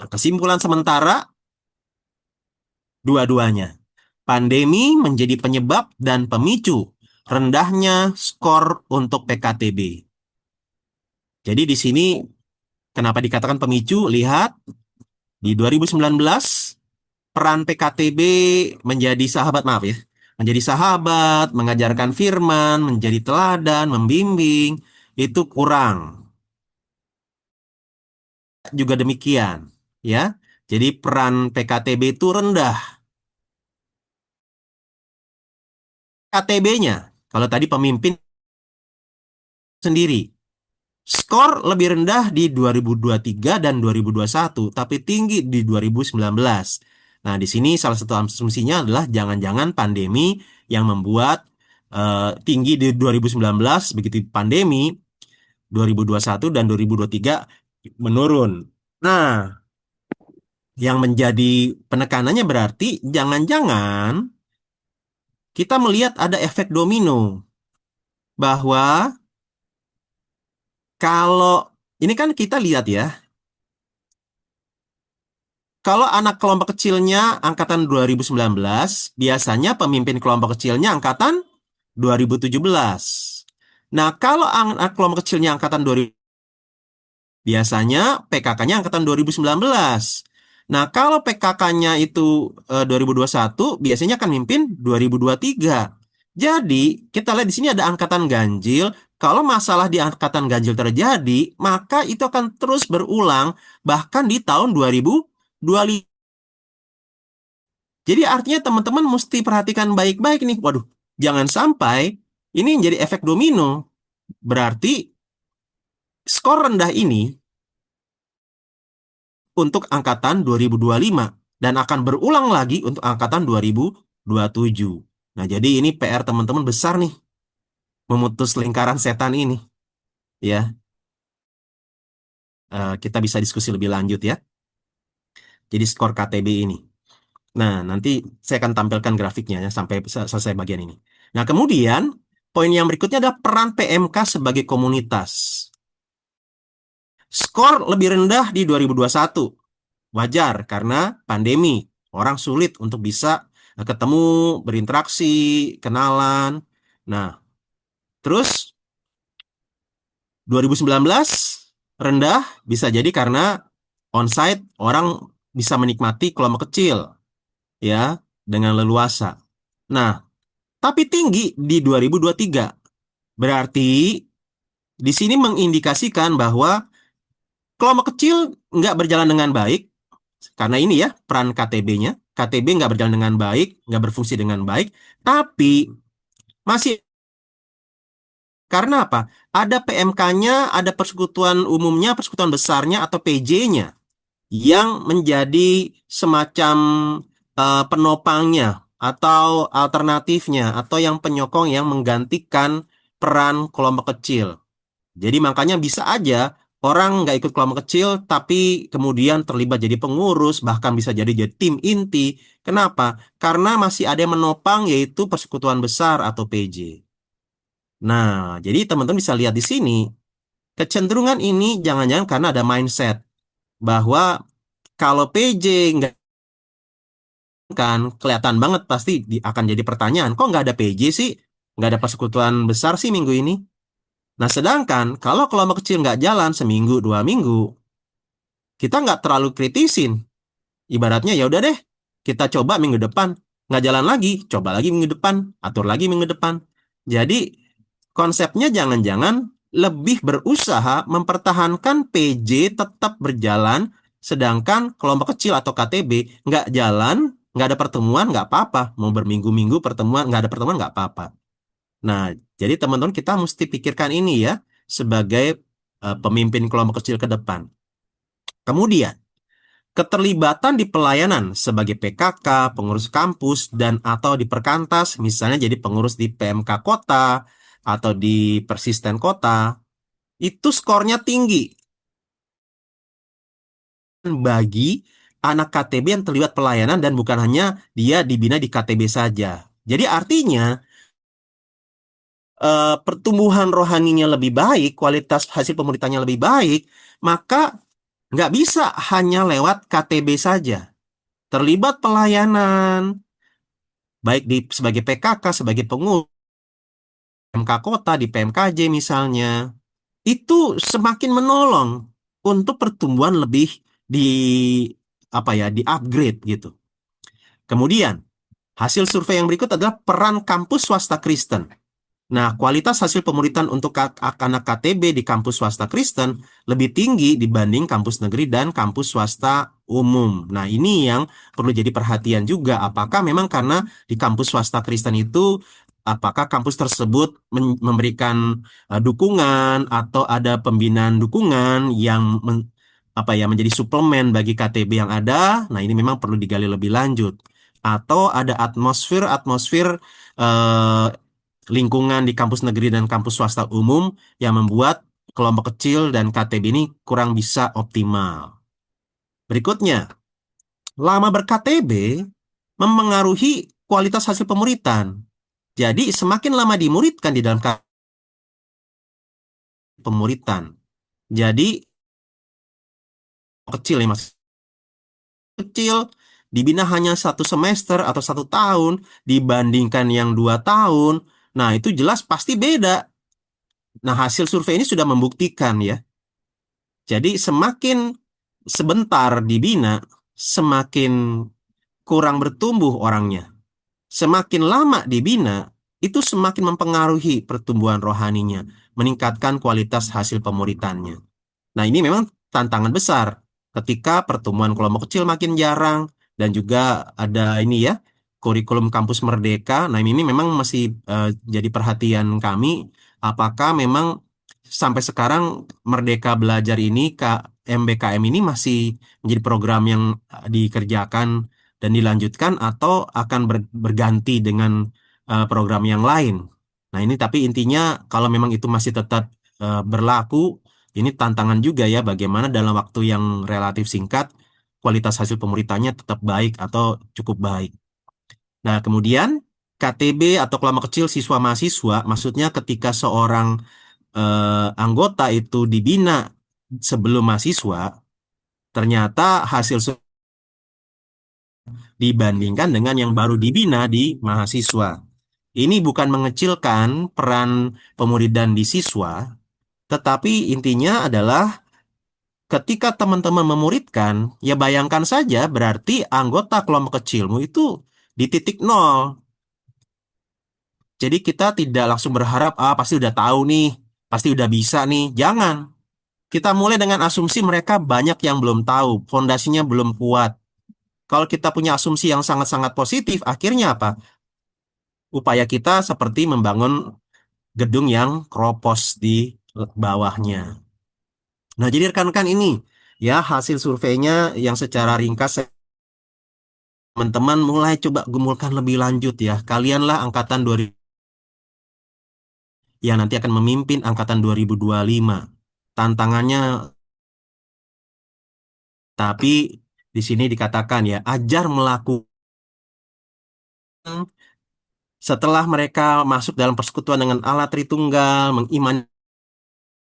Nah, kesimpulan sementara, dua-duanya. Pandemi menjadi penyebab dan pemicu rendahnya skor untuk PKTB. Jadi di sini kenapa dikatakan pemicu? Lihat, di 2019 peran PKTB menjadi sahabat, maaf ya, menjadi sahabat, mengajarkan firman, menjadi teladan, membimbing, itu kurang. Juga demikian, ya. Jadi peran PKTB itu rendah. KTB-nya. Kalau tadi pemimpin sendiri. Skor lebih rendah di 2023 dan 2021, tapi tinggi di 2019. Nah, di sini salah satu asumsinya adalah jangan-jangan pandemi yang membuat tinggi di 2019, begitu pandemi 2021 dan 2023 menurun. Nah, yang menjadi penekanannya berarti jangan-jangan kita melihat ada efek domino bahwa kalau ini kan kita lihat ya, kalau anak kelompok kecilnya angkatan 2019, biasanya pemimpin kelompok kecilnya angkatan 2017. Nah, kalau anak kelompok kecilnya angkatan 2000, biasanya PKK-nya angkatan 2019. Nah, kalau PKK-nya itu 2021, biasanya akan mimpin 2023. Jadi, kita lihat di sini ada angkatan ganjil. Kalau masalah di angkatan ganjil terjadi, maka itu akan terus berulang bahkan di tahun 2025. Jadi artinya teman-teman mesti perhatikan baik-baik nih. Waduh, jangan sampai ini menjadi efek domino. Berarti skor rendah ini untuk angkatan 2025 dan akan berulang lagi untuk angkatan 2027. Nah, jadi ini PR teman-teman besar nih, memutus lingkaran setan ini, ya. Kita bisa diskusi lebih lanjut ya. Jadi skor KTB ini. Nah, nanti saya akan tampilkan grafiknya ya sampai selesai bagian ini. Nah, kemudian poin yang berikutnya adalah peran PMK sebagai komunitas. Skor lebih rendah di 2021. Wajar karena pandemi. Orang sulit untuk bisa ketemu, berinteraksi, kenalan. Nah, terus 2019 rendah bisa jadi karena onsite orang bisa menikmati kelompok kecil ya dengan leluasa. Nah, tapi tinggi di 2023. Berarti di sini mengindikasikan bahwa kelompok kecil nggak berjalan dengan baik, karena ini ya peran KTB-nya. KTB nggak berjalan dengan baik, nggak berfungsi dengan baik, tapi masih karena apa? Ada PMK-nya, ada persekutuan umumnya, persekutuan besarnya atau PJ-nya yang menjadi semacam penopangnya atau alternatifnya atau yang penyokong yang menggantikan peran kelompok kecil. Jadi makanya bisa aja orang nggak ikut kelompok kecil tapi kemudian terlibat jadi pengurus, bahkan bisa jadi tim inti. Kenapa? Karena masih ada yang menopang yaitu persekutuan besar atau PJ. Nah, jadi teman-teman bisa lihat di sini, kecenderungan ini jangan-jangan karena ada mindset bahwa kalau PJ nggak kan kelihatan banget pasti akan jadi pertanyaan, kok nggak ada PJ sih? Nggak ada persekutuan besar sih minggu ini? Nah, sedangkan kalau kelompok kecil nggak jalan seminggu, 2 minggu, kita nggak terlalu kritisin. Ibaratnya ya udah deh, kita coba minggu depan. Nggak jalan lagi, coba lagi minggu depan, atur lagi minggu depan. Jadi, konsepnya jangan-jangan lebih berusaha mempertahankan PJ tetap berjalan, sedangkan kelompok kecil atau KTB nggak jalan, nggak ada pertemuan, nggak apa-apa. Mau berminggu-minggu pertemuan, nggak ada pertemuan, nggak apa-apa. Nah, jadi teman-teman kita mesti pikirkan ini ya sebagai pemimpin kelompok kecil ke depan. Kemudian, keterlibatan di pelayanan sebagai PKK, pengurus kampus, dan atau di perkantas, misalnya jadi pengurus di PMK kota atau di persisten kota, itu skornya tinggi bagi anak KTB yang terlibat pelayanan dan bukan hanya dia dibina di KTB saja. Jadi artinya pertumbuhan rohaninya lebih baik, kualitas hasil pemuritannya lebih baik, maka nggak bisa hanya lewat KTB saja. Terlibat pelayanan, baik sebagai PKK, sebagai pengurus, PMK kota, di PMKJ misalnya, itu semakin menolong untuk pertumbuhan lebih di apa ya, di upgrade gitu. Kemudian, hasil survei yang berikut adalah peran kampus swasta Kristen. Nah, kualitas hasil pemuritan untuk anak KTB di kampus swasta Kristen lebih tinggi dibanding kampus negeri dan kampus swasta umum. Nah, ini yang perlu jadi perhatian juga. Apakah memang karena di kampus swasta Kristen itu apakah kampus tersebut memberikan dukungan atau ada pembinaan dukungan yang apa ya menjadi suplemen bagi KTB yang ada. Nah, ini memang perlu digali lebih lanjut. Atau ada atmosfer eh, lingkungan di kampus negeri dan kampus swasta umum yang membuat kelompok kecil dan KTB ini kurang bisa optimal. Berikutnya, lama ber-KTB mempengaruhi kualitas hasil pemuritan. Jadi semakin lama dimuridkan di dalam pemuritan. Jadi kecil ya mas, kecil dibina hanya 1 semester atau 1 tahun dibandingkan yang 2 tahun. Nah itu jelas pasti beda. Nah hasil survei ini sudah membuktikan ya. Jadi semakin sebentar dibina, semakin kurang bertumbuh orangnya. Semakin lama dibina, itu semakin mempengaruhi pertumbuhan rohaninya, meningkatkan kualitas hasil pemuritannya. Nah, ini memang tantangan besar ketika pertemuan kelompok kecil makin jarang dan juga ada ini ya, kurikulum kampus merdeka. Nah, ini memang masih jadi perhatian kami apakah memang sampai sekarang Merdeka Belajar ini MBKM ini masih menjadi program yang dikerjakan dan dilanjutkan atau akan berganti dengan program yang lain. Nah, ini tapi intinya kalau memang itu masih tetap berlaku, ini tantangan juga ya, bagaimana dalam waktu yang relatif singkat kualitas hasil pemuritannya tetap baik atau cukup baik. Nah, kemudian KTB atau kelompok kecil siswa mahasiswa, maksudnya ketika seorang anggota itu dibina sebelum mahasiswa, ternyata hasil dibandingkan dengan yang baru dibina di mahasiswa. Ini bukan mengecilkan peran pemuridan di siswa, tetapi intinya adalah ketika teman-teman memuridkan, ya bayangkan saja berarti anggota kelompok kecilmu itu di titik nol. Jadi kita tidak langsung berharap, pasti udah tahu nih, pasti udah bisa nih. Jangan. Kita mulai dengan asumsi mereka banyak yang belum tahu, fondasinya belum kuat. Kalau kita punya asumsi yang sangat-sangat positif, akhirnya apa? Upaya kita seperti membangun gedung yang kropos di bawahnya. Nah, jadi rekan-rekan ini ya hasil surveinya yang secara ringkas teman-teman mulai coba gumulkan lebih lanjut ya. Kalianlah angkatan 2000 yang nanti akan memimpin angkatan 2025. Tantangannya tapi di sini dikatakan ya, ajar melakukan setelah mereka masuk dalam persekutuan dengan Allah Tritunggal, mengimani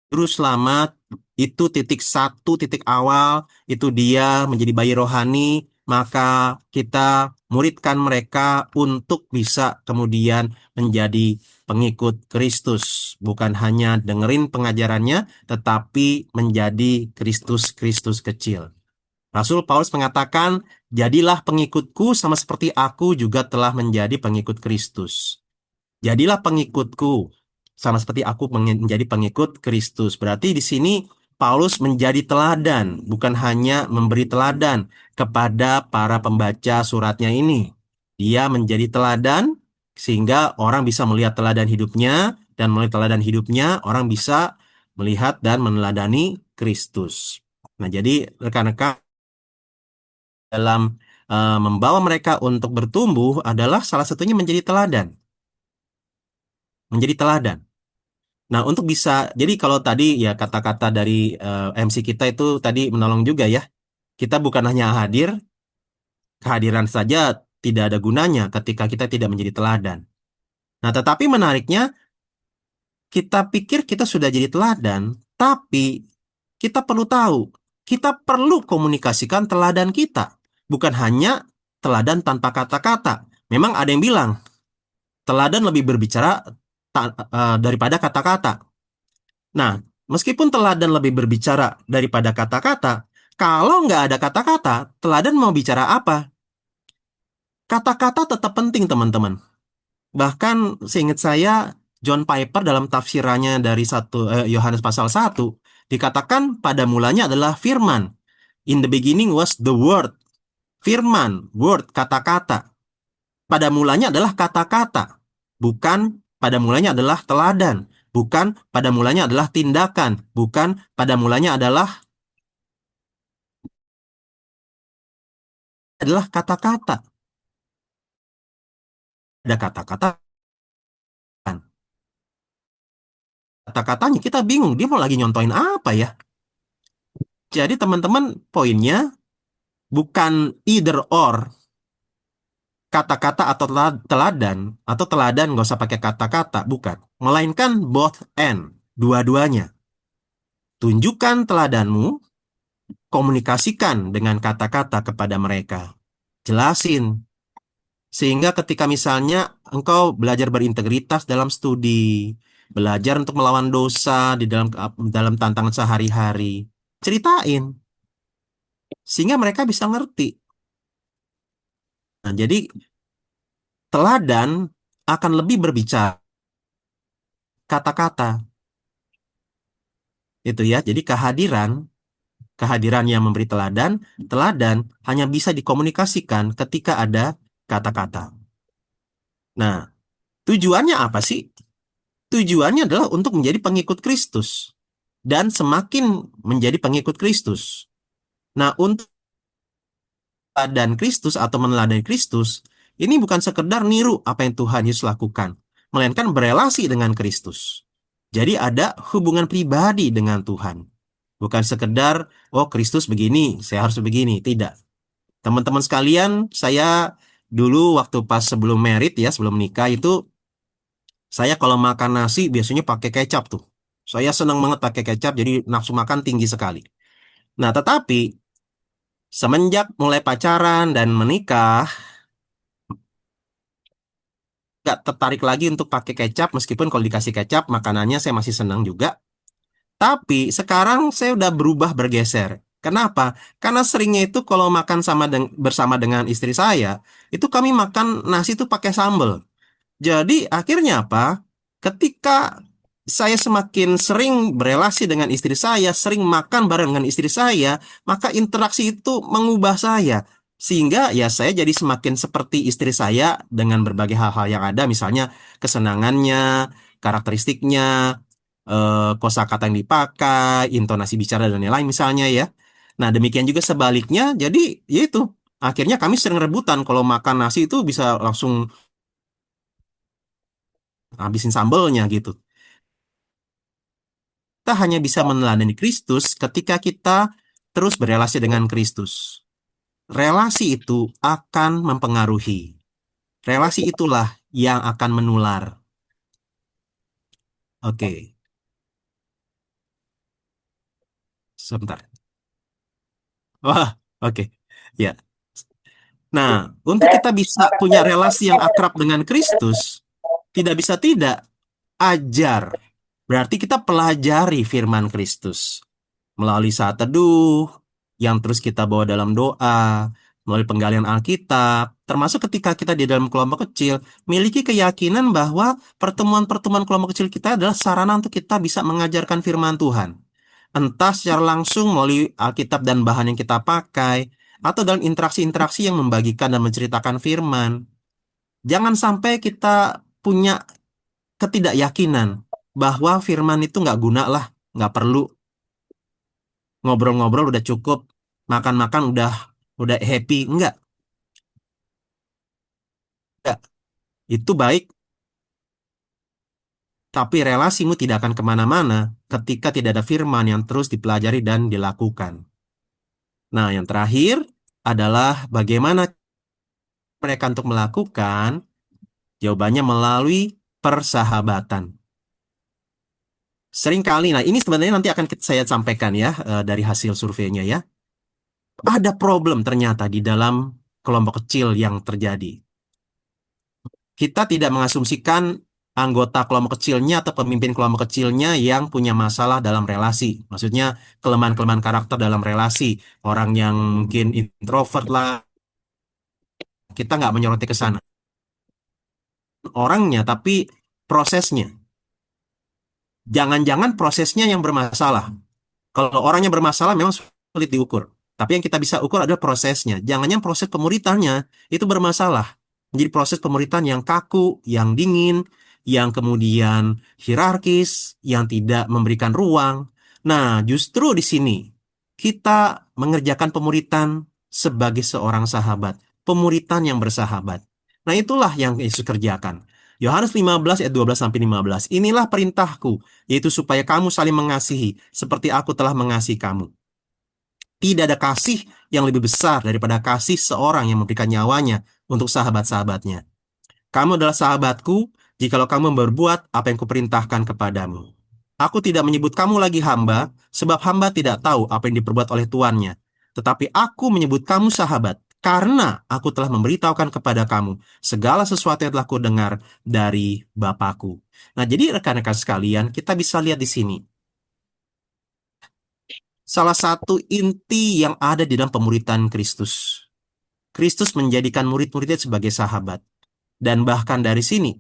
Juru Selamat, itu titik satu, titik awal, itu dia menjadi bayi rohani, maka kita muridkan mereka untuk bisa kemudian menjadi pengikut Kristus. Bukan hanya dengerin pengajarannya, tetapi menjadi Kristus-Kristus kecil. Rasul Paulus mengatakan, jadilah pengikutku sama seperti aku juga telah menjadi pengikut Kristus. Jadilah pengikutku, sama seperti aku menjadi pengikut Kristus. Berarti di sini Paulus menjadi teladan, bukan hanya memberi teladan kepada para pembaca suratnya ini. Dia menjadi teladan sehingga orang bisa melihat teladan hidupnya, dan melalui teladan hidupnya orang bisa melihat dan meneladani Kristus. Nah, jadi rekan-rekan dalam membawa mereka untuk bertumbuh adalah salah satunya menjadi teladan. Menjadi teladan. Nah, untuk bisa, jadi kalau tadi ya kata-kata dari MC kita itu tadi menolong juga ya. Kita bukan hanya hadir, kehadiran saja tidak ada gunanya ketika kita tidak menjadi teladan. Nah, tetapi menariknya, kita pikir kita sudah jadi teladan, tapi kita perlu tahu, kita perlu komunikasikan teladan kita. Bukan hanya teladan tanpa kata-kata. Memang ada yang bilang, teladan lebih berbicara daripada kata-kata. Nah, meskipun teladan lebih berbicara daripada kata-kata, kalau nggak ada kata-kata, teladan mau bicara apa? Kata-kata tetap penting, teman-teman. Bahkan seingat saya, John Piper dalam tafsirannya dari Yohanes pasal 1, dikatakan pada mulanya adalah firman. In the beginning was the word. Firman, word, kata-kata. Pada mulanya adalah kata-kata. Bukan pada mulanya adalah teladan. Bukan pada mulanya adalah tindakan. Bukan pada mulanya adalah kata-kata. Ada kata-kata kan. Kata-katanya kita bingung. Dia mau lagi nyontoin apa ya? Jadi teman-teman poinnya bukan either or kata-kata atau teladan atau teladan nggak usah pakai kata-kata, bukan. Melainkan both and, dua-duanya. Tunjukkan teladanmu, komunikasikan dengan kata-kata kepada mereka. Jelasin. Sehingga ketika misalnya engkau belajar berintegritas dalam studi, belajar untuk melawan dosa di dalam tantangan sehari-hari, ceritain. Sehingga mereka bisa ngerti. Nah, jadi teladan akan lebih berbicara kata-kata. Itu ya. Jadi kehadiran yang memberi teladan, teladan hanya bisa dikomunikasikan ketika ada kata-kata. Nah, tujuannya apa sih? Tujuannya adalah untuk menjadi pengikut Kristus dan semakin menjadi pengikut Kristus. Nah, untuk dan Kristus atau meneladani Kristus, ini bukan sekedar niru apa yang Tuhan Yesus lakukan, melainkan berelasi dengan Kristus. Jadi ada hubungan pribadi dengan Tuhan. Bukan sekedar, oh Kristus begini, saya harus begini. Tidak. Teman-teman sekalian, saya dulu waktu pas sebelum merit ya, sebelum nikah itu, saya kalau makan nasi biasanya pakai kecap tuh. Saya senang banget pakai kecap, jadi nafsu makan tinggi sekali. Nah, tetapi semenjak mulai pacaran dan menikah, nggak tertarik lagi untuk pakai kecap, meskipun kalau dikasih kecap, makanannya saya masih senang juga. Tapi sekarang saya udah berubah bergeser. Kenapa? Karena seringnya itu kalau makan bersama dengan istri saya, itu kami makan nasi itu pakai sambal. Jadi akhirnya apa? Ketika saya semakin sering berelasi dengan istri saya, sering makan bareng dengan istri saya, maka interaksi itu mengubah saya. Sehingga ya saya jadi semakin seperti istri saya dengan berbagai hal-hal yang ada, misalnya kesenangannya, karakteristiknya, kosakata yang dipakai, intonasi bicara dan lain-lain misalnya ya. Nah, demikian juga sebaliknya. Jadi, ya itu. Akhirnya kami sering rebutan kalau makan nasi itu bisa langsung habisin sambelnya gitu. Kita hanya bisa meneladani Kristus ketika kita terus berelasi dengan Kristus. Relasi itu akan mempengaruhi. Relasi itulah yang akan menular. Oke, sebentar. Wah, oke. Ya. Nah, untuk kita bisa punya relasi yang akrab dengan Kristus, tidak bisa tidak, ajar. Berarti kita pelajari firman Kristus melalui saat teduh, yang terus kita bawa dalam doa, melalui penggalian Alkitab, termasuk ketika kita di dalam kelompok kecil, miliki keyakinan bahwa pertemuan-pertemuan kelompok kecil kita adalah sarana untuk kita bisa mengajarkan firman Tuhan. Entah secara langsung melalui Alkitab dan bahan yang kita pakai, atau dalam interaksi-interaksi yang membagikan dan menceritakan firman. Jangan sampai kita punya ketidakyakinan bahwa firman itu nggak guna lah, nggak perlu ngobrol-ngobrol udah cukup, makan-makan udah happy, enggak. Itu baik, tapi relasimu tidak akan kemana-mana ketika tidak ada firman yang terus dipelajari dan dilakukan. Nah, yang terakhir adalah bagaimana mereka untuk melakukan, jawabannya melalui persahabatan. Seringkali, nah ini sebenarnya nanti akan saya sampaikan ya dari hasil surveinya ya. Ada problem ternyata di dalam kelompok kecil yang terjadi. Kita tidak mengasumsikan anggota kelompok kecilnya atau pemimpin kelompok kecilnya yang punya masalah dalam relasi. Maksudnya kelemahan-kelemahan karakter dalam relasi. Orang yang mungkin introvert lah. Kita nggak menyoroti ke sana. Orangnya, tapi prosesnya. Jangan-jangan prosesnya yang bermasalah. Kalau orangnya bermasalah memang sulit diukur. Tapi yang kita bisa ukur adalah prosesnya. Jangan-jangan proses pemuritannya itu bermasalah. menjadi proses pemuritan yang kaku, yang dingin, yang kemudian hierarkis, yang tidak memberikan ruang. Nah, justru di sini kita mengerjakan pemuritan sebagai seorang sahabat, pemuritan yang bersahabat. Nah, itulah yang Yesus kerjakan. Yohanes 15 ayat 12 sampai 15. Inilah perintahku, yaitu supaya kamu saling mengasihi seperti aku telah mengasihi kamu. Tidak ada kasih yang lebih besar daripada kasih seorang yang memberikan nyawanya untuk sahabat-sahabatnya. Kamu adalah sahabatku jikalau kamu berbuat apa yang kuperintahkan kepadamu. Aku tidak menyebut kamu lagi hamba, sebab hamba tidak tahu apa yang diperbuat oleh tuannya. Tetapi aku menyebut kamu sahabat, karena aku telah memberitahukan kepada kamu segala sesuatu yang telah kudengar dari Bapakku. Nah, jadi rekan-rekan sekalian, kita bisa lihat di sini. Salah satu inti yang ada di dalam pemuritan Kristus. Kristus menjadikan murid-muridnya sebagai sahabat. Dan bahkan dari sini,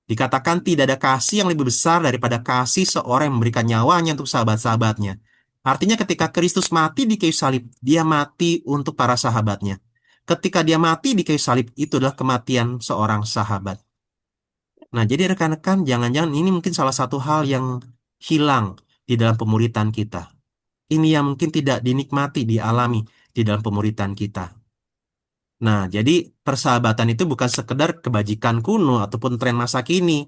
dikatakan tidak ada kasih yang lebih besar daripada kasih seorang yang memberikan nyawanya untuk sahabat-sahabatnya. Artinya ketika Kristus mati di kayu salib, dia mati untuk para sahabatnya. Ketika dia mati di kayu salib, itu adalah kematian seorang sahabat. Nah, jadi rekan-rekan, jangan-jangan ini mungkin salah satu hal yang hilang di dalam pemuritan kita. Ini yang mungkin tidak dinikmati, dialami di dalam pemuritan kita. Nah, jadi persahabatan itu bukan sekedar kebajikan kuno ataupun tren masa kini,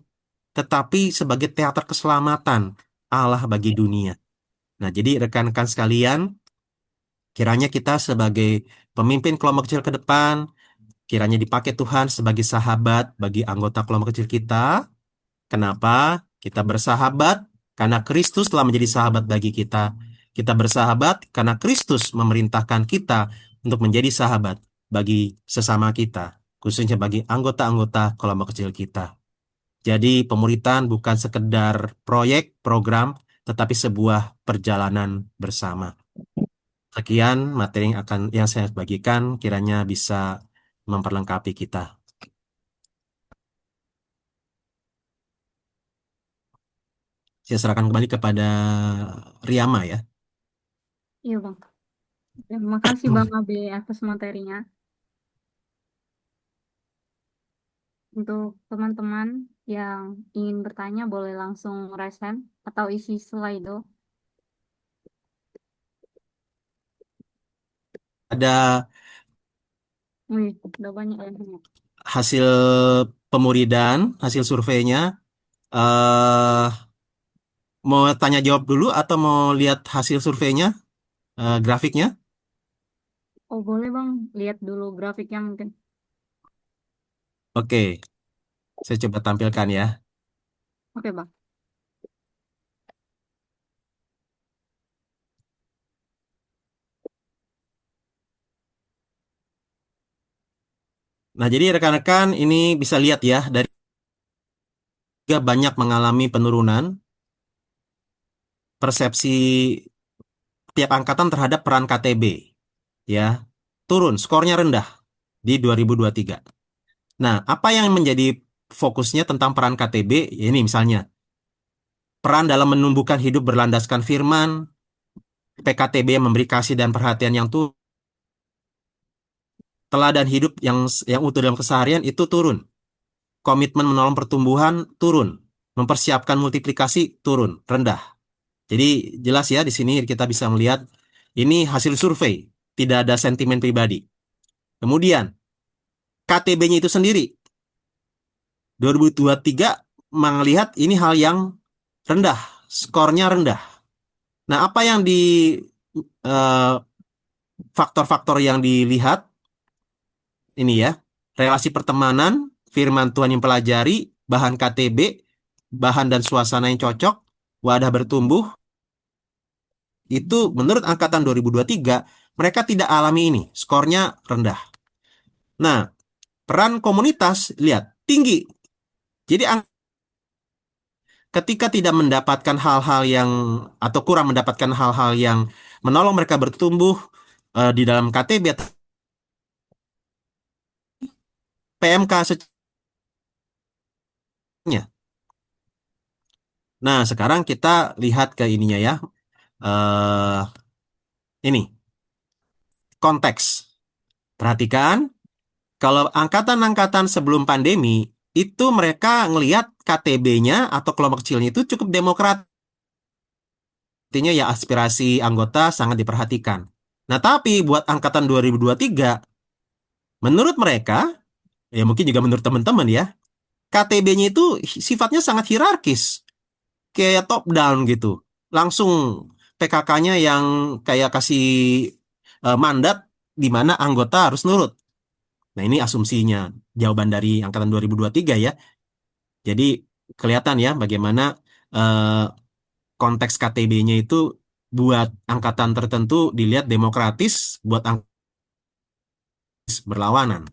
tetapi sebagai teater keselamatan Allah bagi dunia. Nah, jadi rekan-rekan sekalian, kiranya kita sebagai pemimpin kelompok kecil ke depan, kiranya dipakai Tuhan sebagai sahabat bagi anggota kelompok kecil kita. Kenapa? Kita bersahabat karena Kristus telah menjadi sahabat bagi kita. Kita bersahabat karena Kristus memerintahkan kita untuk menjadi sahabat bagi sesama kita, khususnya bagi anggota-anggota kelompok kecil kita. Jadi pemuritan bukan sekedar proyek, program, tetapi sebuah perjalanan bersama. Sekian materi yang saya bagikan, kiranya bisa memperlengkapi kita. Saya serahkan kembali kepada Riyama ya. Iya Bang. Terima kasih Bang Abi atas materinya. Untuk teman-teman yang ingin bertanya boleh langsung raise hand atau isi Slido. Ada Wih, udah banyak yang nanya. hasil pemuridan, hasil surveinya. eh Mau tanya jawab dulu atau mau lihat hasil surveinya, grafiknya? Oh boleh Bang, lihat dulu grafiknya mungkin. Oke, saya coba tampilkan ya. Oke Bang. Nah, jadi rekan-rekan ini bisa lihat ya, dari tiga banyak mengalami penurunan persepsi tiap angkatan terhadap peran KTB. Ya, turun, skornya rendah di 2023. Nah, apa yang menjadi fokusnya tentang peran KTB? Ya, ini misalnya, peran dalam menumbuhkan hidup berlandaskan firman, PKTB yang memberi kasih dan perhatian yang teladan hidup yang utuh dalam keseharian itu turun. Komitmen menolong pertumbuhan turun. Mempersiapkan multiplikasi turun, rendah. Jadi jelas ya di sini kita bisa melihat ini hasil survei, tidak ada sentimen pribadi. Kemudian KTB-nya itu sendiri 2023 melihat ini hal yang rendah, skornya rendah. Nah, apa yang di eh, faktor-faktor yang dilihat ini ya, relasi pertemanan, firman Tuhan yang pelajari, bahan KTB, bahan dan suasana yang cocok, wadah bertumbuh, itu menurut angkatan 2023, mereka tidak alami ini, skornya rendah. Nah, peran komunitas, lihat, tinggi. Jadi ketika tidak mendapatkan hal-hal yang, atau kurang mendapatkan hal-hal yang menolong mereka bertumbuh di dalam KTB, PMK secukupnya. Nah, sekarang kita lihat ke ininya ya. Ini konteks. Perhatikan, Kalau angkatan-angkatan sebelum pandemi, itu mereka ngelihat KTB-nya atau kelompok kecilnya itu cukup demokratis. Artinya ya aspirasi anggota sangat diperhatikan. Nah, tapi buat angkatan 2023, menurut mereka, ya mungkin juga menurut teman-teman ya, KTB-nya itu sifatnya sangat hierarkis, kayak top down gitu. Langsung PKK-nya yang kayak kasih mandat di mana anggota harus nurut. Nah, ini asumsinya, jawaban dari angkatan 2023 ya. Jadi kelihatan ya bagaimana eh, konteks KTB-nya itu buat angkatan tertentu dilihat demokratis, buat angkatan berlawanan.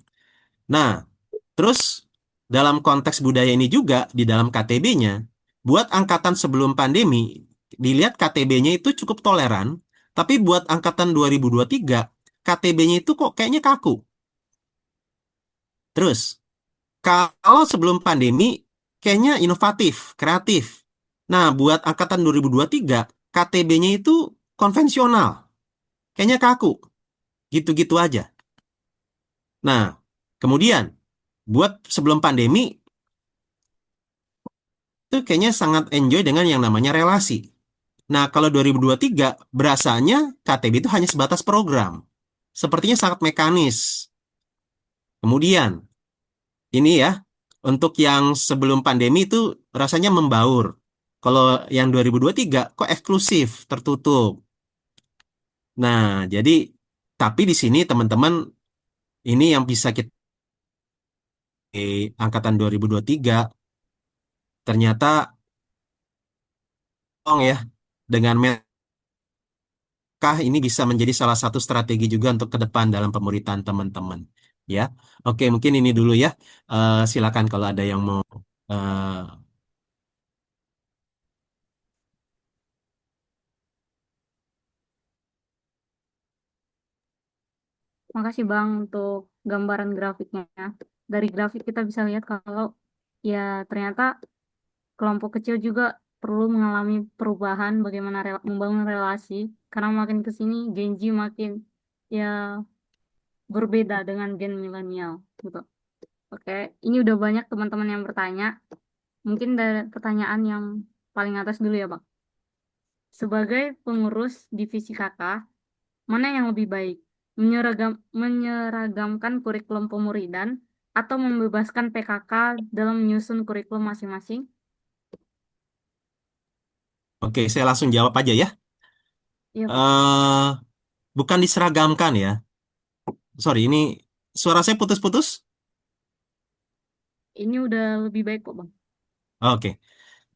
Nah, terus dalam konteks budaya ini juga di dalam KTB-nya, buat angkatan sebelum pandemi, dilihat KTB-nya itu cukup toleran, tapi buat angkatan 2023, KTB-nya itu kok kayaknya kaku. Terus, kalau sebelum pandemi, kayaknya inovatif, kreatif. Nah, buat angkatan 2023, KTB-nya itu konvensional, kayaknya kaku, gitu-gitu aja. Nah, kemudian, buat sebelum pandemi, itu kayaknya sangat enjoy dengan yang namanya relasi. Nah, kalau 2023 berasanya KTB itu hanya sebatas program. Sepertinya sangat mekanis. Kemudian, ini ya, untuk yang sebelum pandemi itu rasanya membaur. Kalau yang 2023 kok eksklusif, tertutup. Nah, jadi tapi di sini teman-teman ini yang bisa kita angkatan 2023 ternyata ya dengan ini bisa menjadi salah satu strategi juga untuk ke depan dalam pemuritan teman-teman. Ya, oke mungkin ini dulu ya. Silakan kalau ada yang mau. eh, Makasih Bang untuk gambaran grafiknya. Dari grafik kita bisa lihat kalau ya ternyata kelompok kecil juga perlu mengalami perubahan bagaimana membangun relasi karena makin ke sini Gen Z makin ya berbeda dengan gen milenial gitu. Oke, ini udah banyak teman-teman yang bertanya. Mungkin dari pertanyaan yang paling atas dulu ya, Bang. Sebagai pengurus divisi KK, mana yang lebih baik? Menyeragamkan kurikulum pemuridan atau membebaskan PKK dalam menyusun kurikulum masing-masing? oke, saya langsung jawab aja ya. Iya, Bang. eh Bukan diseragamkan ya. Sorry, ini suara saya putus-putus. Ini udah lebih baik kok, Bang. Oke,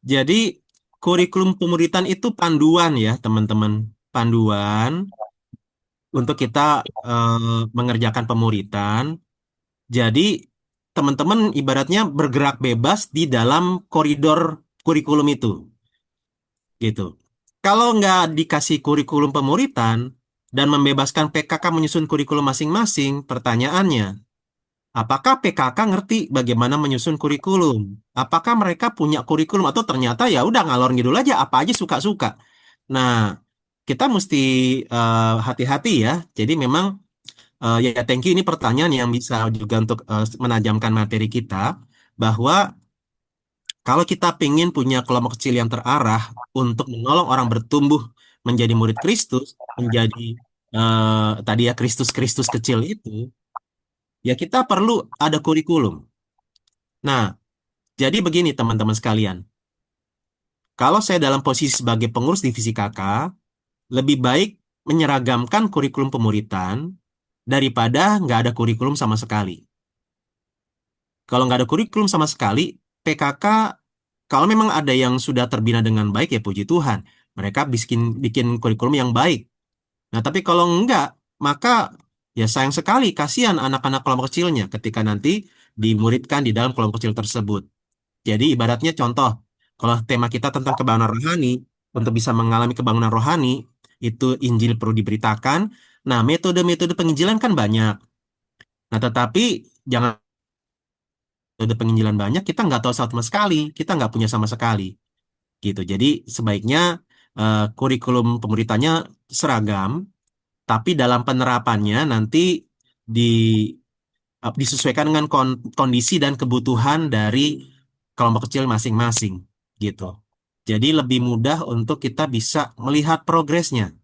jadi kurikulum pemuritan itu panduan ya, teman-teman. Panduan untuk kita mengerjakan pemuritan. Jadi, teman-teman ibaratnya bergerak bebas di dalam koridor kurikulum itu, gitu. Kalau nggak dikasih kurikulum pemuritan dan membebaskan PKK menyusun kurikulum masing-masing, pertanyaannya, apakah PKK ngerti bagaimana menyusun kurikulum? Apakah mereka punya kurikulum atau ternyata ya udah ngalor ngidul aja apa aja suka-suka? Nah, kita mesti hati-hati ya. Jadi memang ya, thank you. Ini pertanyaan yang bisa juga untuk menajamkan materi kita bahwa kalau kita ingin punya kelompok kecil yang terarah untuk menolong orang bertumbuh menjadi murid Kristus, menjadi tadi ya Kristus-Kristus kecil itu, ya kita perlu ada kurikulum. Nah, jadi begini teman-teman sekalian, kalau saya dalam posisi sebagai pengurus divisi KK, lebih baik menyeragamkan kurikulum pemuritan daripada nggak ada kurikulum sama sekali. Kalau nggak ada kurikulum sama sekali, PKK kalau memang ada yang sudah terbina dengan baik ya puji Tuhan, mereka bikin bikin kurikulum yang baik. Nah, tapi kalau enggak, maka ya sayang sekali kasihan anak-anak kelompok kecilnya ketika nanti dimuridkan di dalam kelompok kecil tersebut. Jadi ibaratnya contoh, kalau tema kita tentang kebangunan rohani, untuk bisa mengalami kebangunan rohani, itu Injil perlu diberitakan. Nah, metode-metode penginjilan kan banyak. Nah, tetapi jangan metode penginjilan banyak, kita nggak tahu sama sekali, kita nggak punya sama sekali, gitu. Jadi sebaiknya kurikulum pemuritannya seragam, tapi dalam penerapannya nanti disesuaikan dengan kondisi dan kebutuhan dari kelompok kecil masing-masing gitu. Jadi lebih mudah untuk kita bisa melihat progresnya.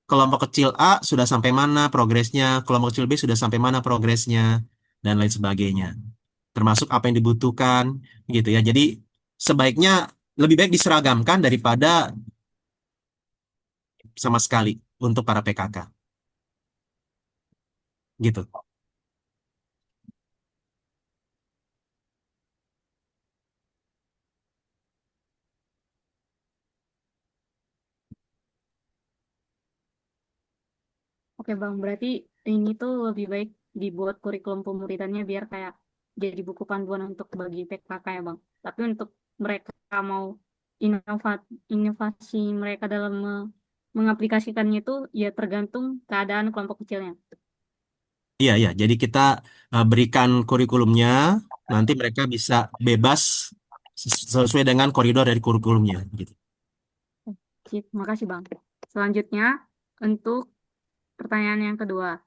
Kelompok kecil A sudah sampai mana progresnya, kelompok kecil B sudah sampai mana progresnya, dan lain sebagainya. Termasuk apa yang dibutuhkan gitu ya. Jadi sebaiknya lebih baik diseragamkan daripada sama sekali untuk para PKK gitu. Oke Bang, berarti ini tuh lebih baik dibuat kurikulum pemuridannya biar kayak jadi buku panduan untuk bagi PKK ya Bang. Tapi untuk mereka mau inovasi mereka dalam mengaplikasikannya itu ya tergantung keadaan kelompok kecilnya. Iya, iya. Jadi kita berikan kurikulumnya, nanti mereka bisa bebas sesuai dengan koridor dari kurikulumnya gitu. Sip, makasih Bang. Selanjutnya, untuk pertanyaan yang kedua.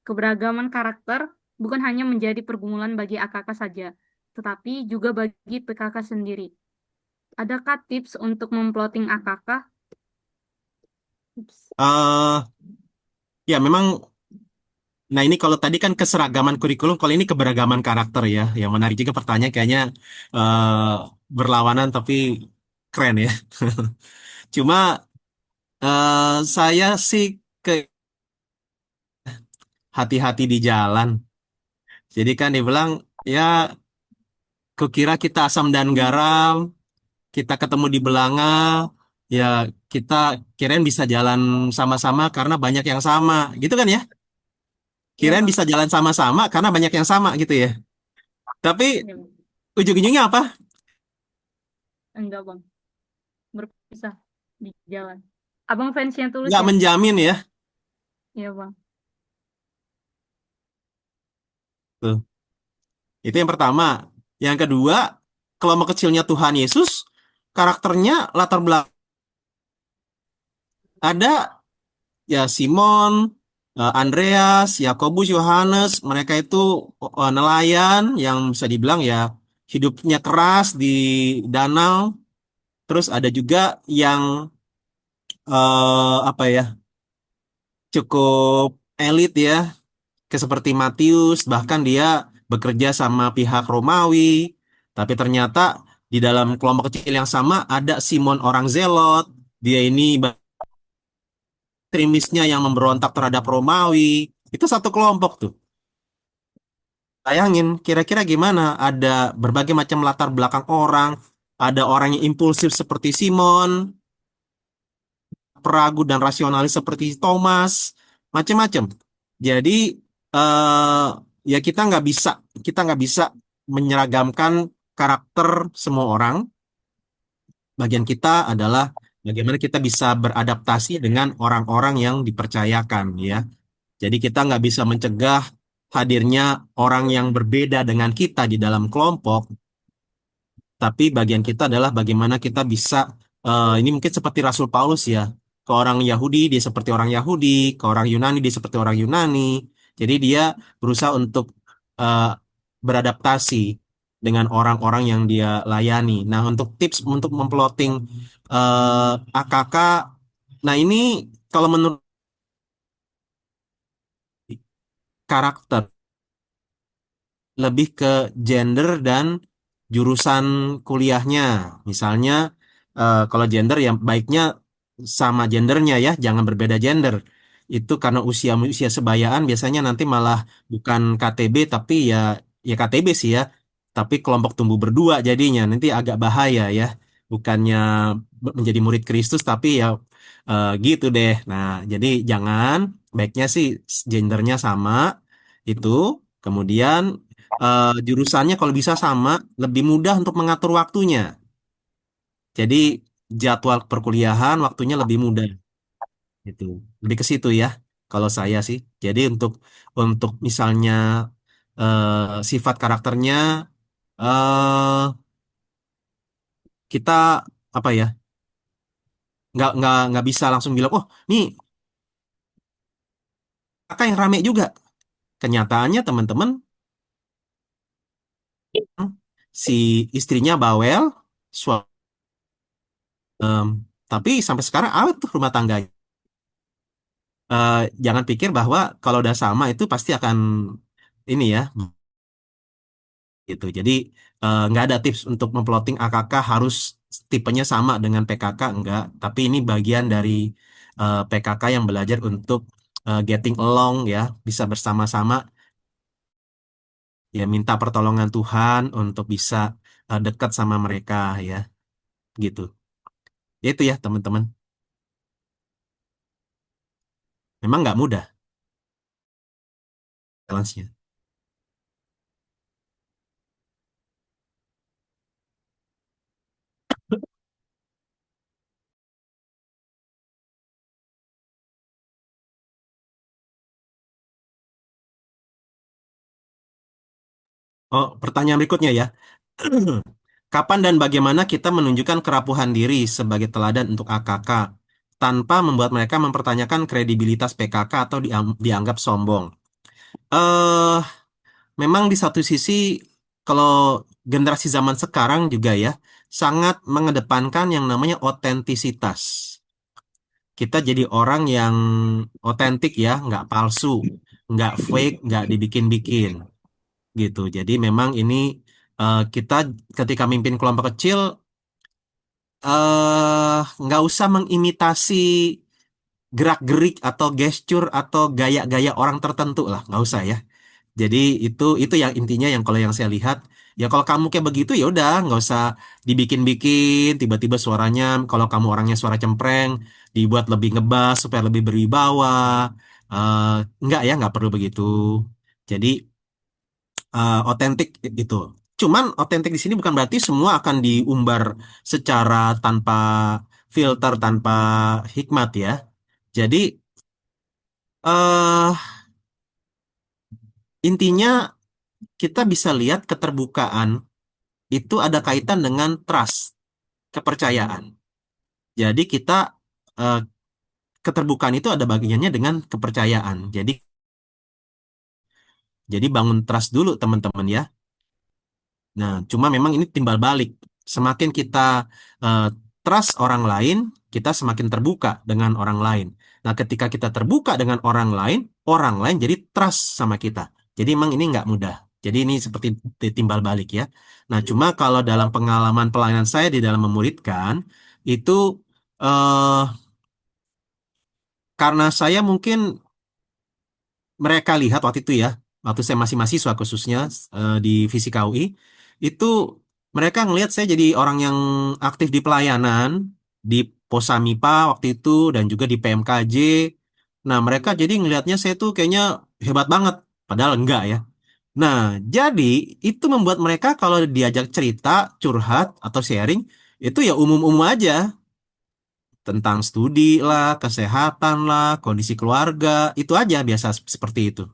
Keberagaman karakter bukan hanya menjadi pergumulan bagi AKK saja, tetapi juga bagi PKK sendiri. Adakah tips untuk memploting AKK? Tips. eh ya memang. Nah, ini kalau tadi kan keseragaman kurikulum, kalau ini keberagaman karakter ya. Yang menarik juga pertanyaan kayaknya eh, berlawanan tapi keren ya. Cuma saya sih ke hati-hati di jalan. Jadi kan dibilang ya kukira kita asam dan garam, kita ketemu di belanga, ya kita kirain bisa jalan sama-sama karena banyak yang sama, gitu kan ya? Iya Kirain bang, bisa jalan sama-sama karena banyak yang sama gitu ya. Tapi iya bang. ujung-ujungnya apa? Enggak bang, berpisah di jalan. Abang fansnya Tulus Nggak ya? menjamin ya. Iya bang. Tuh. Itu yang pertama. Yang kedua, kelompok kecilnya Tuhan Yesus, karakternya latar belakang ada ya Simon, Andreas, Yakobus, Yohanes, mereka itu nelayan yang bisa dibilang ya hidupnya keras di danau. Terus ada juga yang apa ya cukup elit ya, seperti Matius, bahkan dia bekerja sama pihak Romawi. Tapi ternyata di dalam kelompok kecil yang sama ada Simon orang Zelot. Dia ini ekstremisnya yang memberontak terhadap Romawi. Itu satu kelompok tuh. Bayangin, kira-kira gimana? Ada berbagai macam latar belakang orang. Ada orang yang impulsif seperti Simon, peragu dan rasionalis seperti Thomas, macam-macam. Jadi eh ya kita nggak bisa menyeragamkan karakter semua orang. Bagian kita adalah bagaimana kita bisa beradaptasi dengan orang-orang yang dipercayakan ya. Jadi kita nggak bisa mencegah hadirnya orang yang berbeda dengan kita di dalam kelompok, tapi bagian kita adalah bagaimana kita bisa, ini mungkin seperti Rasul Paulus ya, ke orang Yahudi dia seperti orang Yahudi, ke orang Yunani dia seperti orang Yunani. Jadi dia berusaha untuk eh, beradaptasi dengan orang-orang yang dia layani. Nah, untuk tips untuk memploting AKK, nah ini kalau menurut karakter lebih ke gender dan jurusan kuliahnya. Misalnya, kalau gender ya baiknya sama gendernya ya, jangan berbeda gender. Itu karena usia sebayaan biasanya nanti malah bukan KTB tapi ya KTB sih ya, tapi kelompok tumbuh berdua jadinya nanti agak bahaya ya. Bukannya menjadi murid Kristus tapi ya gitu deh. Nah, jadi jangan baiknya sih gendernya sama itu. Kemudian jurusannya kalau bisa sama, lebih mudah untuk mengatur waktunya. Jadi jadwal perkuliahan waktunya lebih mudah. Itu lebih ke situ ya. Kalau saya sih. Jadi untuk misalnya sifat karakternya eh kita apa ya? Nggak bisa langsung bilang, oh, nih kakak yang rame juga. Kenyataannya teman-teman si istrinya bawel, em, tapi sampai sekarang awet tuh rumah tangga. Jangan pikir bahwa kalau udah sama itu pasti akan ini ya gitu. Jadi nggak ada tips untuk memploting AKK harus tipenya sama dengan PKK enggak. Tapi ini bagian dari PKK yang belajar untuk getting along ya, bisa bersama-sama ya minta pertolongan Tuhan untuk bisa dekat sama mereka ya gitu. Ya itu ya teman-teman. Memang nggak mudah balance-nya. Oh, pertanyaan berikutnya ya. Kapan dan bagaimana kita menunjukkan kerapuhan diri sebagai teladan untuk AKK tanpa membuat mereka mempertanyakan kredibilitas PKK atau dianggap sombong? Eh, Memang di satu sisi kalau generasi zaman sekarang juga ya sangat mengedepankan yang namanya otentisitas. Kita jadi orang yang otentik ya, nggak palsu, nggak fake, nggak dibikin-bikin gitu. Jadi memang ini kita ketika mimpin kelompok kecil nggak usah mengimitasi gerak-gerik atau gesture atau gaya-gaya orang tertentu lah, nggak usah ya. Jadi itu yang intinya yang kalau yang saya lihat ya kalau kamu kayak begitu ya udah nggak usah dibikin-bikin tiba-tiba suaranya kalau kamu orangnya suara cempreng dibuat lebih ngebas supaya lebih berwibawa. Eh nggak ya nggak perlu begitu. Jadi otentik itu. Cuman otentik di sini bukan berarti semua akan diumbar secara tanpa filter, tanpa hikmat ya. Jadi eh intinya kita bisa lihat keterbukaan itu ada kaitan dengan trust, kepercayaan. Jadi kita eh, keterbukaan itu ada bagiannya dengan kepercayaan. Jadi bangun trust dulu teman-teman ya. Nah, cuma memang ini timbal balik. Semakin kita eh, trust orang lain, kita semakin terbuka dengan orang lain. Nah, ketika kita terbuka dengan orang lain jadi trust sama kita. Jadi memang ini nggak mudah. Jadi ini seperti timbal balik ya. Nah, cuma kalau dalam pengalaman pelayanan saya di dalam memuridkan, itu eh, karena saya mungkin mereka lihat waktu itu ya, waktu saya masih mahasiswa khususnya di Fisika UI, itu mereka ngelihat saya jadi orang yang aktif di pelayanan, di Posamipa waktu itu, dan juga di PMKJ. Nah, mereka jadi ngelihatnya saya tuh kayaknya hebat banget, padahal enggak ya. Nah, jadi itu membuat mereka kalau diajak cerita, curhat, atau sharing, itu ya umum-umum aja. Tentang studi lah, kesehatan lah, kondisi keluarga, itu aja biasa seperti itu.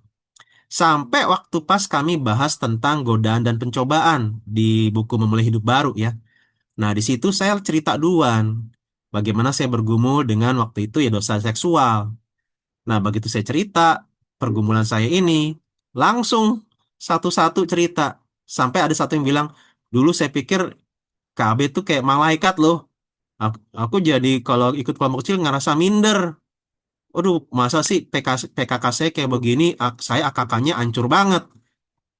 Sampai waktu pas kami bahas tentang godaan dan pencobaan di buku Memulai Hidup Baru ya. Nah, di situ saya cerita duluan. Bagaimana saya bergumul dengan waktu itu ya dosa seksual. Nah, begitu saya cerita pergumulan saya ini, langsung satu-satu cerita. Sampai ada satu yang bilang, dulu saya pikir KB itu kayak malaikat loh. Aku jadi kalau ikut kelompok kecil ngerasa minder. Aduh, masa sih PKK saya kayak begini, saya AKK-nya hancur banget.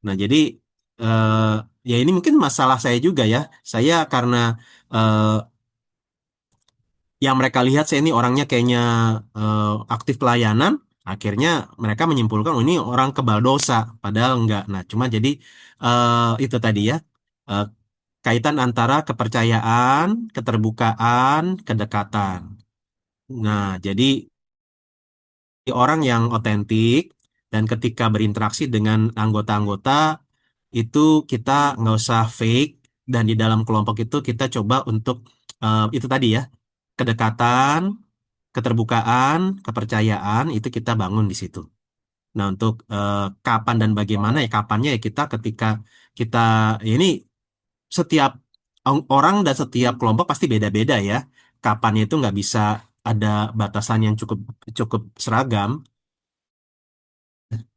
Nah, jadi eh, ya ini mungkin masalah saya juga ya. Saya karena eh, yang mereka lihat saya ini orangnya kayaknya aktif pelayanan, akhirnya mereka menyimpulkan oh, ini orang kebal dosa, padahal enggak. Nah, cuma jadi itu tadi ya eh, kaitan antara kepercayaan, keterbukaan, kedekatan. Nah, jadi orang yang otentik dan ketika berinteraksi dengan anggota-anggota itu kita nggak usah fake dan di dalam kelompok itu kita coba untuk itu tadi ya kedekatan, keterbukaan, kepercayaan itu kita bangun di situ. Nah untuk kapan dan bagaimana ya kapannya ya kita ketika kita ini setiap orang dan setiap kelompok pasti beda-beda ya. Kapannya itu nggak bisa ada batasan yang cukup cukup seragam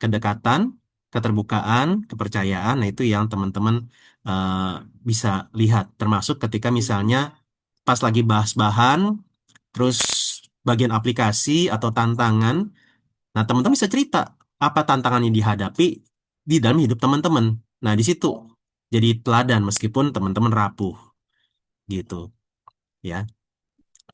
kedekatan. keterbukaan, kepercayaan. Nah, itu yang teman-teman eh, bisa lihat. Termasuk ketika misalnya pas lagi bahas bahan, terus bagian aplikasi atau tantangan. Nah, teman-teman bisa cerita apa tantangan yang dihadapi di dalam hidup teman-teman. Nah, di situ jadi teladan meskipun teman-teman rapuh gitu ya.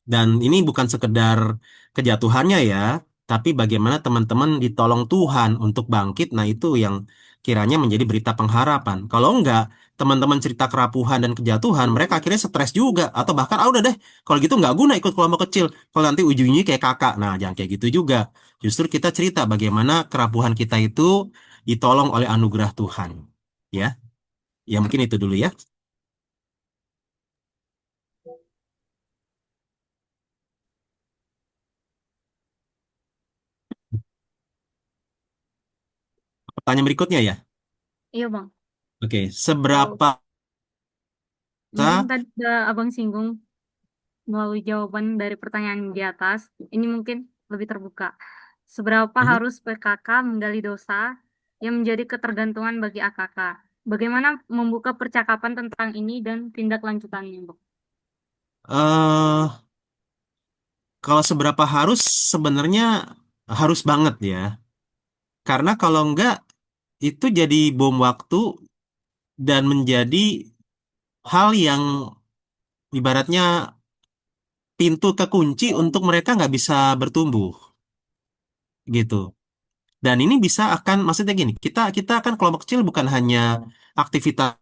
Dan ini bukan sekedar kejatuhannya ya, tapi bagaimana teman-teman ditolong Tuhan untuk bangkit. Nah, itu yang kiranya menjadi berita pengharapan. Kalau enggak, teman-teman cerita kerapuhan dan kejatuhan, mereka akhirnya stres juga. Atau bahkan, ah udah deh, kalau gitu nggak guna ikut kelompok kecil. Kalau nanti ujung-ujungnya kayak kakak. Nah, jangan kayak gitu juga. Justru kita cerita bagaimana kerapuhan kita itu ditolong oleh anugerah Tuhan. Ya, ya mungkin itu dulu ya. Pertanyaan berikutnya ya. Iya Bang. Oke, Kalau seberapa mungkin tadi udah Abang singgung melalui jawaban dari pertanyaan di atas, ini mungkin lebih terbuka. Seberapa harus PKK menggali dosa yang menjadi ketergantungan bagi AKK? Bagaimana membuka percakapan tentang ini dan tindak lanjutannya, Bang? eh kalau seberapa harus sebenarnya harus banget ya. Karena kalau enggak itu jadi bom waktu dan menjadi hal yang ibaratnya pintu kekunci untuk mereka nggak bisa bertumbuh gitu. Dan ini bisa akan maksudnya gini, kita kita kan kelompok kecil bukan hanya aktivitas